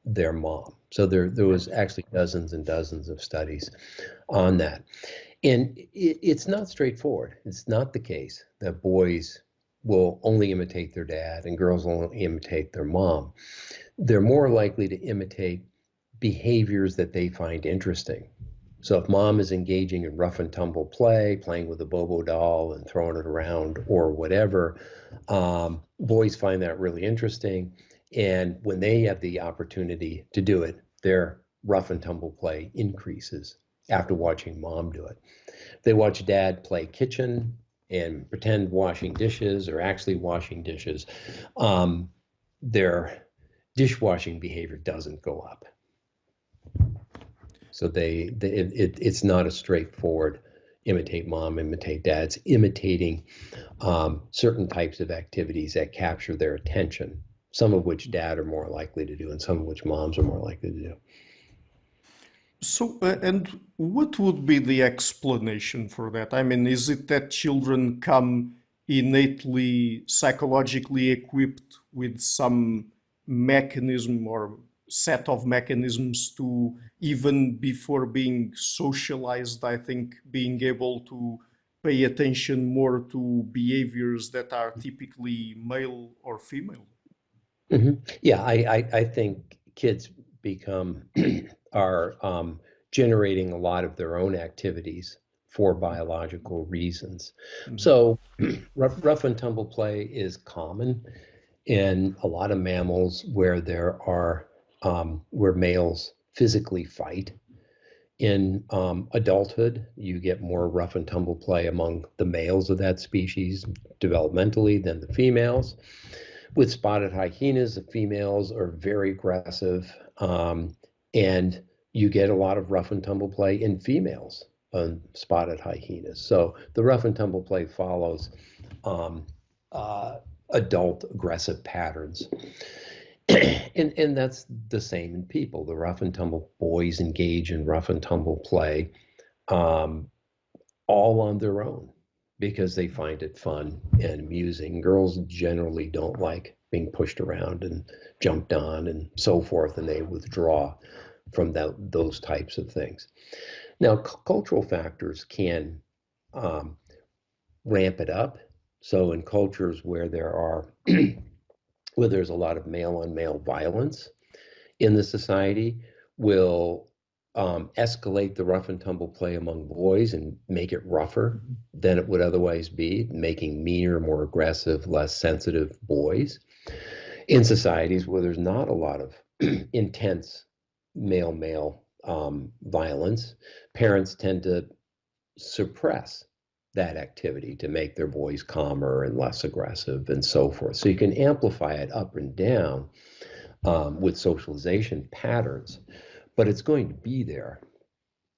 their mom. So there was actually dozens and dozens of studies on that. And it's not straightforward. It's not the case that boys will only imitate their dad and girls will only imitate their mom. They're more likely to imitate behaviors that they find interesting. So if mom is engaging in rough and tumble play, playing with a Bobo doll and throwing it around or whatever, boys find that really interesting. And when they have the opportunity to do it, their rough and tumble play increases after watching mom do it. If they watch dad play kitchen and pretend washing dishes or actually washing dishes, their dishwashing behavior doesn't go up. So it's not a straightforward imitate mom, imitate dad. It's imitating certain types of activities that capture their attention, some of which dad are more likely to do and some of which moms are more likely to do. So, and what would be the explanation for that? I mean, is it that children come innately psychologically equipped with some mechanism or set of mechanisms to, even before being socialized, I think being able to pay attention more to behaviors that are typically male or female? Yeah, I think kids become are generating a lot of their own activities for biological reasons. Mhm. So rough and tumble play is common in a lot of mammals where there are where males physically fight. In adulthood, you get more rough and tumble play among the males of that species developmentally than the females. With spotted hyenas, the females are very aggressive, and you get a lot of rough and tumble play in females on spotted hyenas. So the rough and tumble play follows um, uh, adult aggressive patterns. And that's the same in people. The rough and tumble boys engage in rough and tumble play, um, all on their own because they find it fun and amusing. Girls generally don't like being pushed around and jumped on and so forth, and they withdraw from those types of things. Now, cultural factors can um, ramp it up. So, in cultures where where there's a lot of male on male violence in the society, will escalate the rough and tumble play among boys and make it rougher than it would otherwise be, making meaner, more aggressive, less sensitive boys. In societies where there's not a lot of intense male male violence, parents tend to suppress that activity to make their boys calmer and less aggressive and so forth. So you can amplify it up and down with socialization patterns, but it's going to be there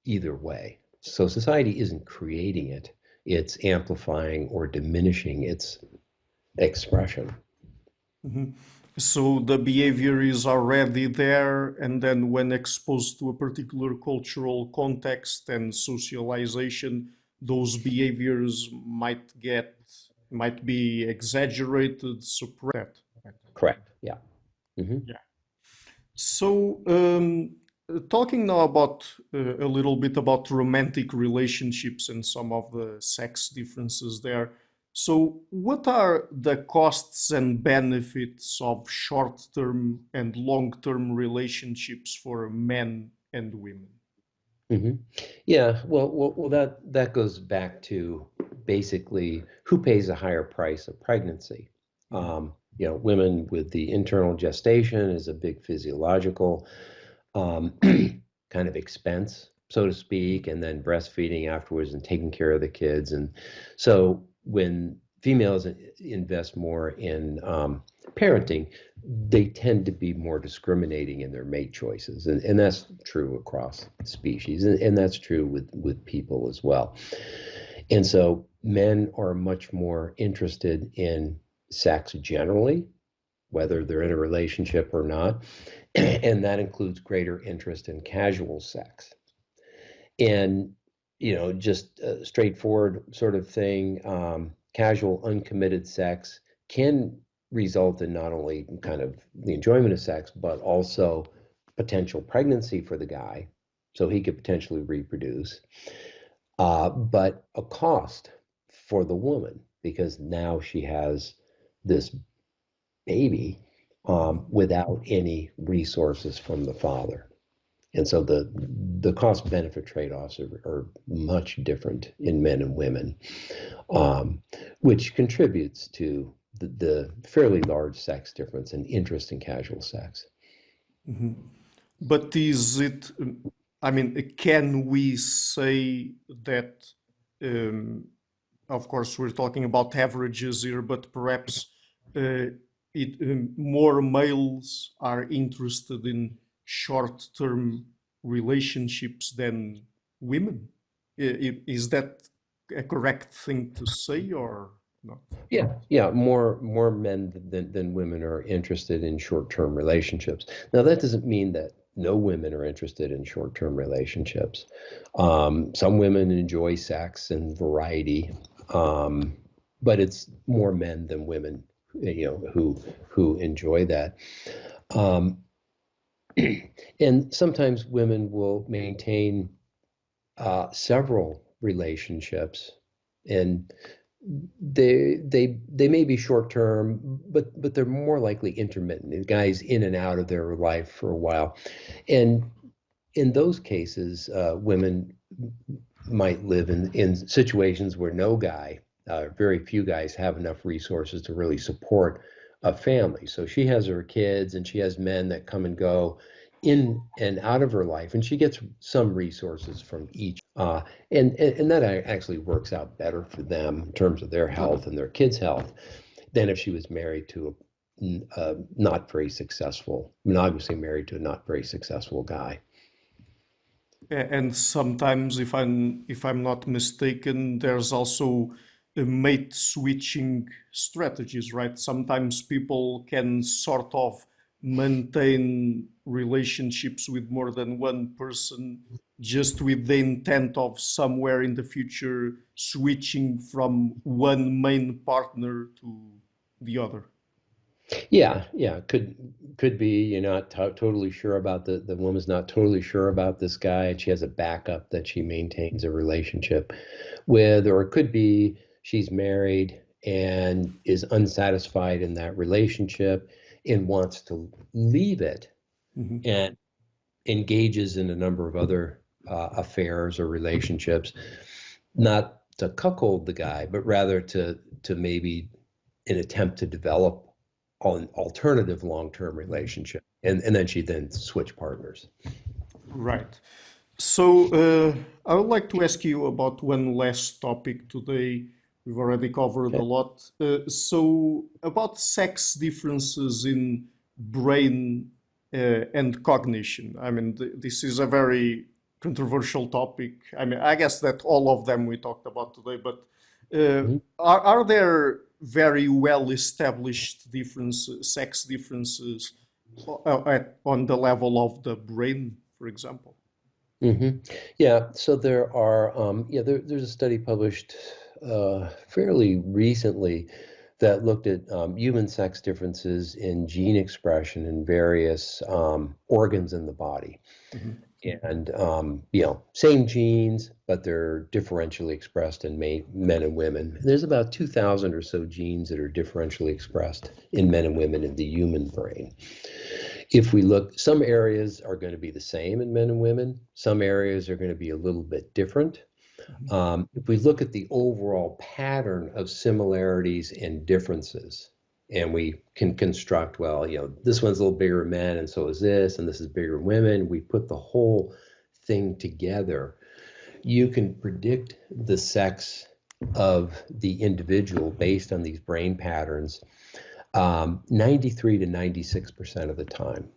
either way. So society isn't creating it, it's amplifying or diminishing its expression. Mhm. So the behavior is already there, and then when exposed to a particular cultural context and socialization, those behaviors might be exaggerated, suppressed. Right? Correct. Yeah. Hmm. Yeah. So, talking now about a little bit about romantic relationships and some of the sex differences there. So, what are the costs and benefits of short-term and long-term relationships for men and women? Hmm. Yeah. Well, that goes back to basically who pays a higher price of pregnancy. Mhm. Women with the internal gestation is a big physiological um, kind of expense, so to speak, and then breastfeeding afterwards and taking care of the kids. And so when females invest more in parenting, they tend to be more discriminating in their mate choices. And that's true across species. And that's true with people as well. And so men are much more interested in sex generally, whether they're in a relationship or not. And that includes greater interest in casual sex. And, just a straightforward sort of thing, casual, uncommitted sex can result in not only kind of the enjoyment of sex, but also potential pregnancy for the guy. So he could potentially reproduce, but a cost for the woman because now she has this baby without any resources from the father. And so the cost benefit trade-offs are much different in men and women, um, which contributes to the fairly large sex difference and interest in casual sex. Mhm. But is it, I mean, can we say that, um, of course, we're talking about averages here, but perhaps uh, more males are interested in short-term relationships than women? Is that a correct thing to say or not? Yeah. More men than women are interested in short-term relationships. Now, that doesn't mean that no women are interested in short-term relationships. Some women enjoy sex and variety, um, but it's more men than women, who enjoy that. Um, and sometimes women will maintain several relationships, and they may be short term, but they're more likely intermittent. The guy's in and out of their life for a while, and in those cases, women might live in situations where no guy, very few guys, have enough resources to really support a family. So she has her kids, and she has men that come and go in and out of her life, and she gets some resources from each. And that actually works out better for them in terms of their health and their kids' health than if she was married to a not very successful, monogamously married to a not very successful guy. And sometimes, if I'm not mistaken, there's also mate switching strategies, right? Sometimes people can sort of maintain relationships with more than one person just with the intent of somewhere in the future switching from one main partner to the other. Yeah. Could be you're not totally sure about the woman's not totally sure about this guy, and she has a backup that she maintains a relationship with, or it could be she's married and is unsatisfied in that relationship and wants to leave it Mhm. and engages in a number of other affairs or relationships, not to cuckold the guy, but rather to maybe an attempt to develop an alternative long-term relationship. And then she then switch partners. Right. So, I would like to ask you about one last topic today. We've already covered a Okay. lot. So, about sex differences in brain and cognition. I mean, this is a very controversial topic. I mean, I guess that all of them we talked about today, but Mhm. are there very well established sex differences on the level of the brain, for example. Hmm. Yeah, so there are, there's a study published fairly recently that looked at human sex differences in gene expression in various organs in the body. Mhm. And, same genes, but they're differentially expressed in men and women. There's about 2,000 or so genes that are differentially expressed in men and women in the human brain. If we look, some areas are going to be the same in men and women. Some areas are going to be a little bit different. Mhm. If we look at the overall pattern of similarities and differences, and we can construct, well, this one's a little bigger in men, and so is this, and this is bigger in women. We put the whole thing together. You can predict the sex of the individual based on these brain patterns 93 to 96% of the time.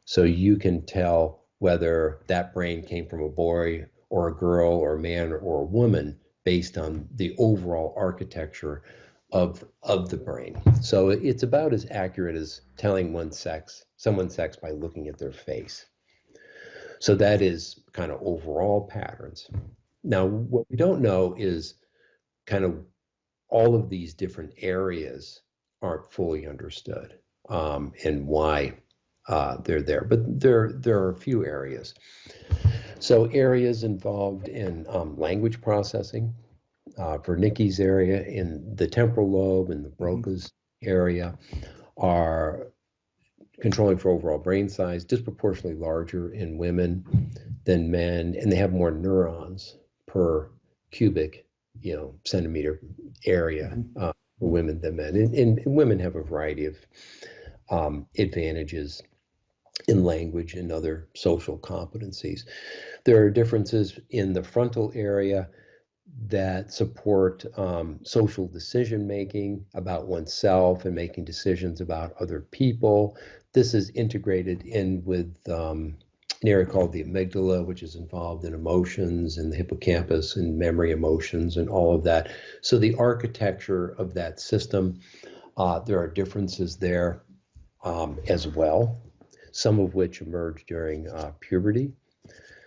So you can tell whether that brain came from a boy or a girl or a man or a woman based on the overall architecture of the brain. So it's about as accurate as telling someone's sex by looking at their face. So that is kind of overall patterns. Now, what we don't know is kind of all of these different areas aren't fully understood, and why they're there. But there are a few areas. So areas involved in language processing, for Nikki's area in the temporal lobe and the Mhm. Broca's area are controlling for overall brain size, disproportionately larger in women than men, and they have more neurons per cubic, centimeter area Mhm. for women than men. And women have a variety of advantages in language and other social competencies. There are differences in the frontal area that support social decision making about oneself and making decisions about other people. This is integrated in with an area called the amygdala, which is involved in emotions, and the hippocampus and memory emotions and all of that. So the architecture of that system, there are differences there as well, some of which emerge during puberty.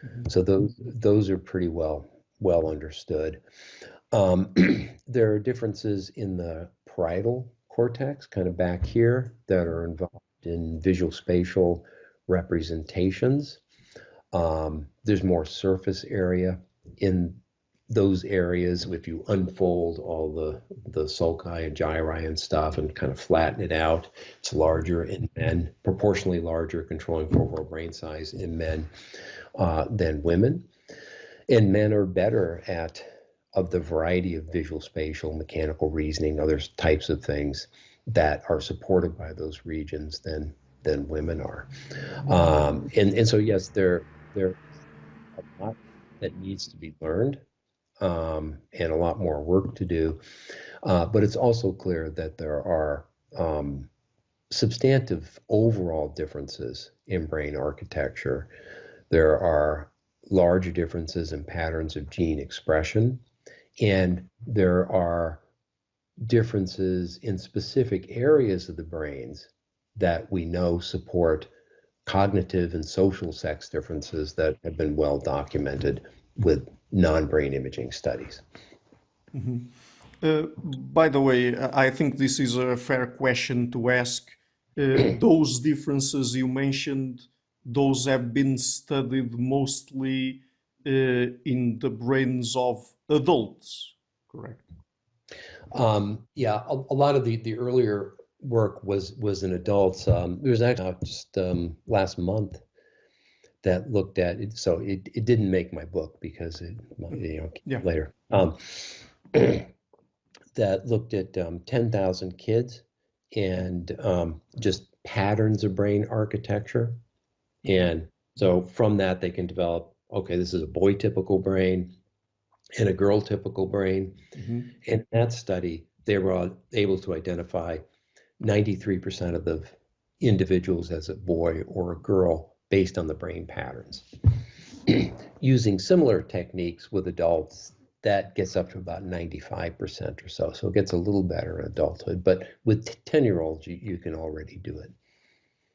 Mhm. So those are pretty well understood. Um, there are differences in the parietal cortex, kind of back here, that are involved in visual spatial representations. There's more surface area in those areas. If you unfold all the sulci and gyri and stuff and kind of flatten it out, it's larger in men, proportionally larger, controlling for overall brain size in men than women. And men are better at of the variety of visual, spatial, mechanical reasoning, other types of things that are supported by those regions than women are. And so yes, there's a lot that needs to be learned, and a lot more work to do. But it's also clear that there are substantive overall differences in brain architecture. There are large differences in patterns of gene expression, and there are differences in specific areas of the brains that we know support cognitive and social sex differences that have been well documented with non-brain imaging studies. Mhm. By the way, I think this is a fair question to ask. Those differences you mentioned, those have been studied mostly in the brains of adults, correct? Yeah, a lot of the earlier work was in adults. There was actually just last month that looked at it. So it didn't make my book because it, Yeah. came later. That looked at 10,000 kids and just patterns of brain architecture. Mhm. And so from that, they can develop, okay, this is a boy typical brain and a girl typical brain. Mhm. And in that study, they were able to identify 93% of the individuals as a boy or a girl based on the brain patterns. Using similar techniques with adults, that gets up to about 95% or so. So it gets a little better in adulthood. But with 10-year-olds, you can already do it.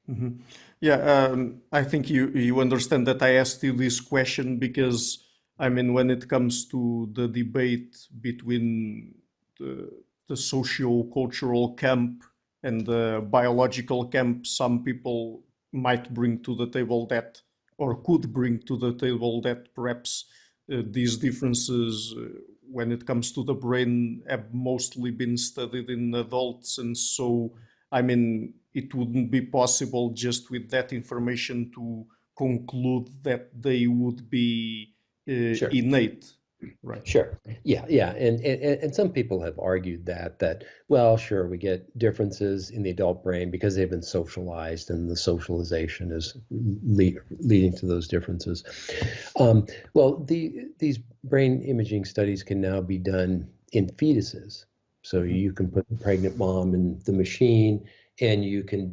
Mhm. Yeah, I think you understand that I asked you this question because, I mean, when it comes to the debate between the, the socio-cultural camp and the biological camp, some people might bring to the table that, or could bring to the table that perhaps these differences when it comes to the brain have mostly been studied in adults, and so I mean, it wouldn't be possible just with that information to conclude that they would be Sure. innate, right? Sure. Yeah. And some people have argued that, well, sure, we get differences in the adult brain because they've been socialized and the socialization is leading to those differences. Well, these brain imaging studies can now be done in fetuses. So Mhm. you can put the pregnant mom in the machine and you can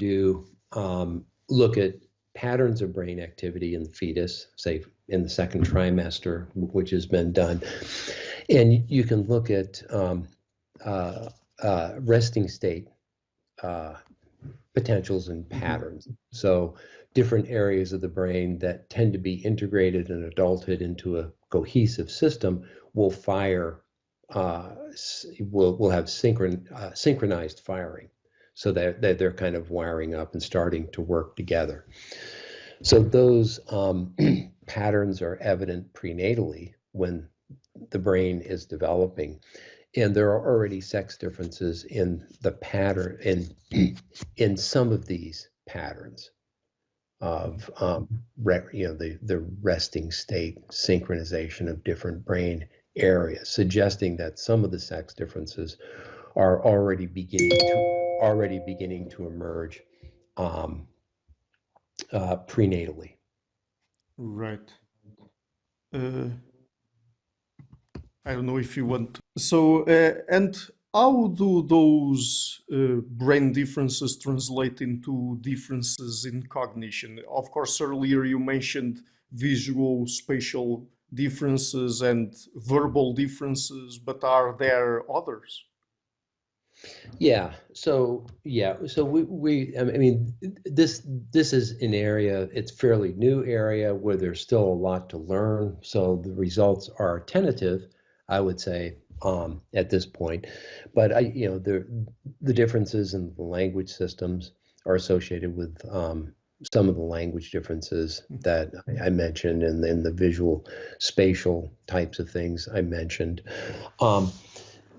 look at patterns of brain activity in the fetus, say in the second trimester, which has been done. And you can look at resting state potentials and Mhm. patterns. So different areas of the brain that tend to be integrated in adulthood into a cohesive system will fire, will have synchronized firing. So that they're kind of wiring up and starting to work together. So those patterns are evident prenatally when the brain is developing. And there are already sex differences in the pattern in some of these patterns of the resting state synchronization of different brain areas, suggesting that some of the sex differences are already beginning to emerge um, prenatally. Right. Uh, I don't know if you want. So, and how do those brain differences translate into differences in cognition? Of course, earlier you mentioned visual, spatial differences and verbal differences, but are there others? So I mean, this is an area, it's fairly new area where there's still a lot to learn. So the results are tentative, I would say, at this point. But the differences in the language systems are associated with some of the language differences that I mentioned, and then the visual, spatial types of things I mentioned. Um,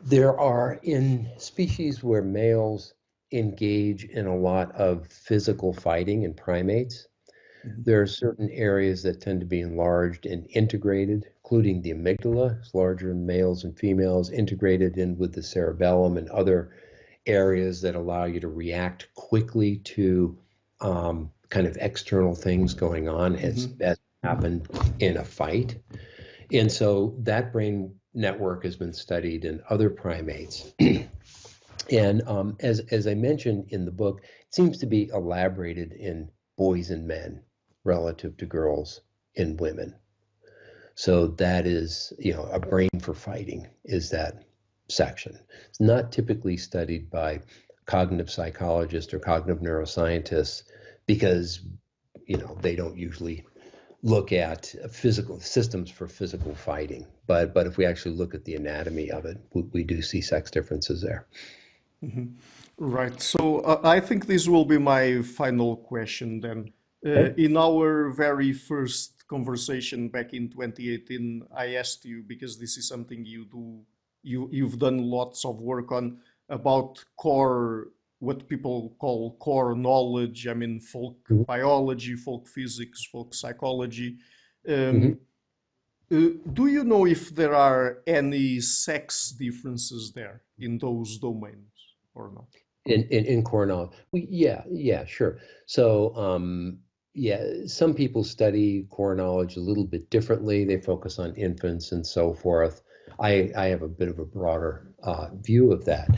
there are in species where males engage in a lot of physical fighting in primates. Mhm. There are certain areas that tend to be enlarged and integrated, including the amygdala. It's larger in males and females, integrated in with the cerebellum and other areas that allow you to react quickly to kind of external things going on Mhm. as happen in a fight. And so that brain network has been studied in other primates. And as I mentioned in the book, it seems to be elaborated in boys and men relative to girls and women. So that is, a brain for fighting is that section. It's not typically studied by cognitive psychologists or cognitive neuroscientists because, they don't usually look at physical systems for physical fighting. But if we actually look at the anatomy of it, we do see sex differences there. Mhm. Right. So I think this will be my final question then. Okay. In our very first conversation back in 2018, I asked you, because this is something you do, you've done lots of work on, about core, what people call core knowledge. I mean, folk Mhm. biology, folk physics, folk psychology. Mhm. Um, do you know if there are any sex differences there in those domains or not? In Cornell, yeah, sure. So yeah, some people study core knowledge a little bit differently. They focus on infants and so forth. I have a bit of a broader view of that.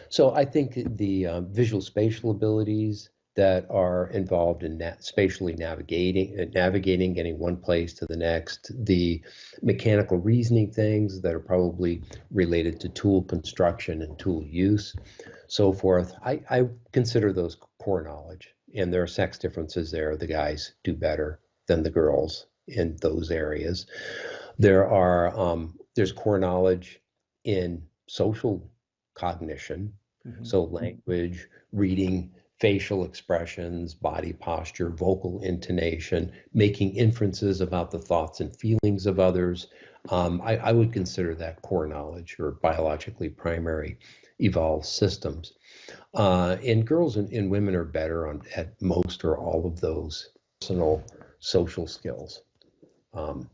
So I think the visual spatial abilities that are involved in spatially navigating, getting one place to the next, the mechanical reasoning things that are probably related to tool construction and tool use, so forth. I consider those core knowledge, and there are sex differences there. The guys do better than the girls in those areas. There's core knowledge in social cognition, so language, reading, facial expressions, body posture, vocal intonation, making inferences about the thoughts and feelings of others. I would consider that core knowledge or biologically primary evolved systems. And girls and women are better at most or all of those personal social skills.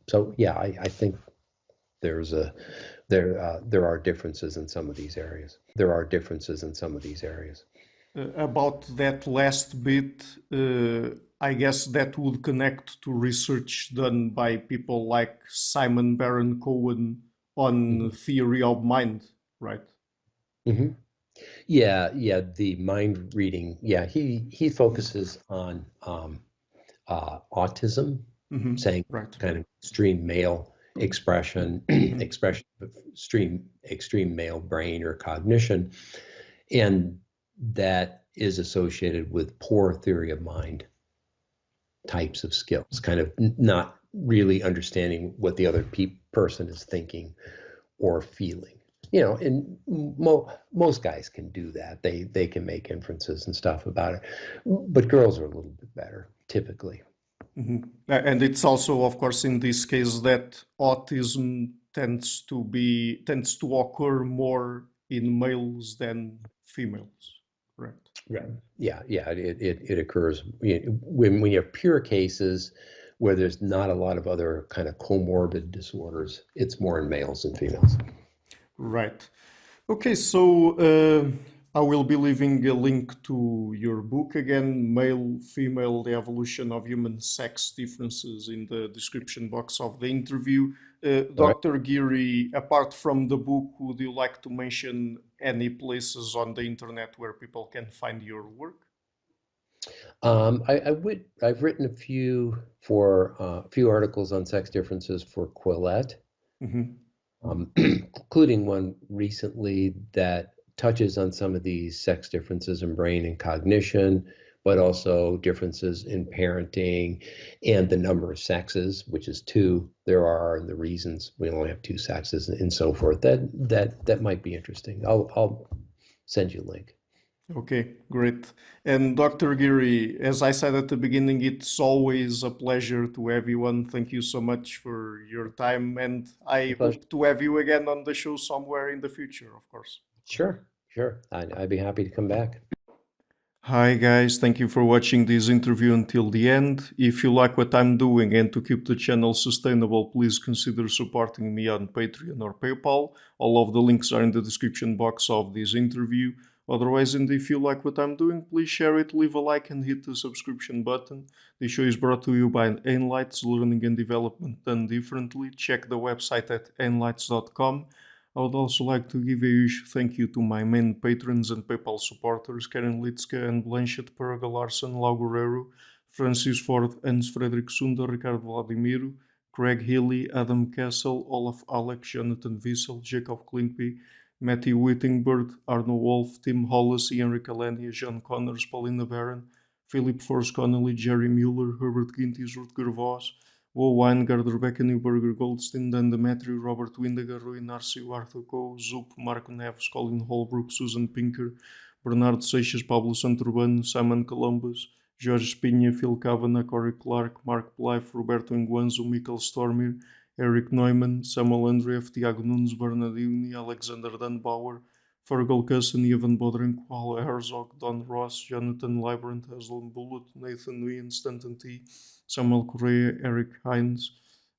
So yeah, I think there are differences in some of these areas. About that last bit, I guess that would connect to research done by people like Simon Baron Cohen on theory of mind, right? Mm-hmm. Yeah, the mind reading. Yeah, he focuses on autism, saying Right. kind of extreme male expression, expression of extreme male brain or cognition, and that is associated with poor theory of mind types of skills, kind of not really understanding what the other person is thinking or feeling. And most guys can do that. They can make inferences and stuff about it, but girls are a little bit better typically. And it's also, of course, in this case that autism tends to occur more in males than females, correct? Right. Yeah. It occurs when we have pure cases where there's not a lot of other kind of comorbid disorders. It's more in males than females. Right. Okay, so I will be leaving a link to your book again, Male, Female, The Evolution of Human Sex Differences, in the description box of the interview. All right. Dr. Geary, apart from the book, would you like to mention any places on the internet where people can find your work? I've written a few articles on sex differences for Quillette, including one recently that touches on some of these sex differences in brain and cognition, but also differences in parenting and the number of sexes, which is two. There are the reasons we only have two sexes and so forth. That might be interesting. I'll send you a link. Okay, great. And Dr. Geary, as I said at the beginning, it's always a pleasure to have you on. Thank you so much for your time, and I Pleasure. hope to have you again on the show somewhere in the future, of course. Sure. I'd be happy to come back. Hi guys, thank you for watching this interview until the end. If you like what I'm doing and to keep the channel sustainable, please consider supporting me on Patreon or PayPal. All of the links are in the description box of this interview. Otherwise, and if you like what I'm doing, please share it, leave a like and hit the subscription button. This show is brought to you by Enlights, Learning and Development Done Differently. Check the website at enlights.com. I would also like to give a huge thank you to my main patrons and PayPal supporters, Karen Litska and Blanchett Paraga Larson, Lau Guerrero, Francis Ford, Hans Frederick Sunder, Ricardo Vladimiro, Craig Healy, Adam Castle, Olaf Alex, Jonathan Wiesel, Jacob Klinkby, Matthew Whittingbird, Arno Wolf, Tim Hollis, Ian Ricalania, John Connors, Paulina Barron, Philip Force Connolly, Jerry Mueller, Herbert Gintis, Rutger Voss, Wo Weingard, Rebecca Newberger, Goldstein, Dan Demetri, Robert Windager, Rui Narcio, Arthur Coe, Zup, Marco Neves, Colin Holbrook, Susan Pinker, Bernardo Seixas, Pablo Santurbano, Simon Columbus, Jorge Espinha, Phil Kavanagh, Corey Clark, Mark Blythe, Roberto Enguanzo, Michael Stormir, Eric Neumann, Samuel Andreev, Tiago Nunes, Bernardini, Alexander Dunbauer, Fergal Cusson, Ivan Bodrenko, Paul Herzog, Don Ross, Jonathan Librant, Haslem Bullet, Nathan Nguyen, Stanton T, Samuel Correa, Eric Hines,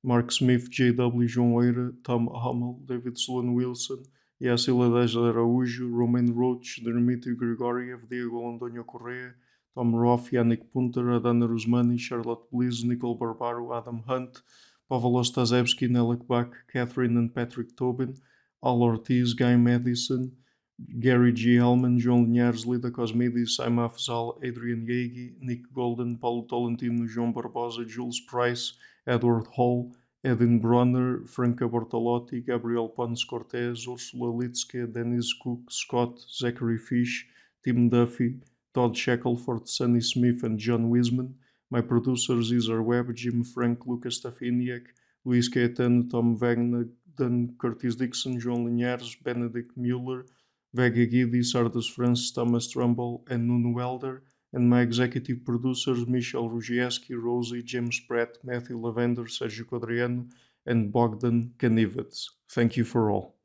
Mark Smith, J.W. João Eira, Tom Hummel, David Sloan Wilson, Yacila Dajla Araújo, Romain Roach, Dmitry Grigoriev, Diego Londonio Correa, Tom Roth, Yannick Punter, Adana Rusmani, Charlotte Bliss, Nicole Barbaro, Adam Hunt, Pavel Ostazewski, Nelek Bach, Catherine and Patrick Tobin, Al Ortiz, Guy Madison, Gary G. Hellman, João Linhares, Lida Cosmidis, Saima Afzal, Adrian Yeagy, Nick Golden, Paulo Tolentino, João Barbosa, Jules Price, Edward Hall, Edin Bronner, Franca Bortolotti, Gabriel Pons Cortez, Ursula Litzke, Denise Cook, Scott, Zachary Fish, Tim Duffy, Todd Shackelford, Sunny Smith, and John Wiseman. My producers Cesar Webb, Jim Frank, Lucas Stafiniak, Luís Caetano, Tom Wagner, Curtis Dixon, João Linhares, Benedict Mueller, Vega Guidi, Sardus Francis, Thomas Trumbull, and Nuno Welder, and my executive producers Michel Rugieski, Rosie, James Pratt, Matthew Lavender, Sergio Quadriano, and Bogdan Kanivets. Thank you for all.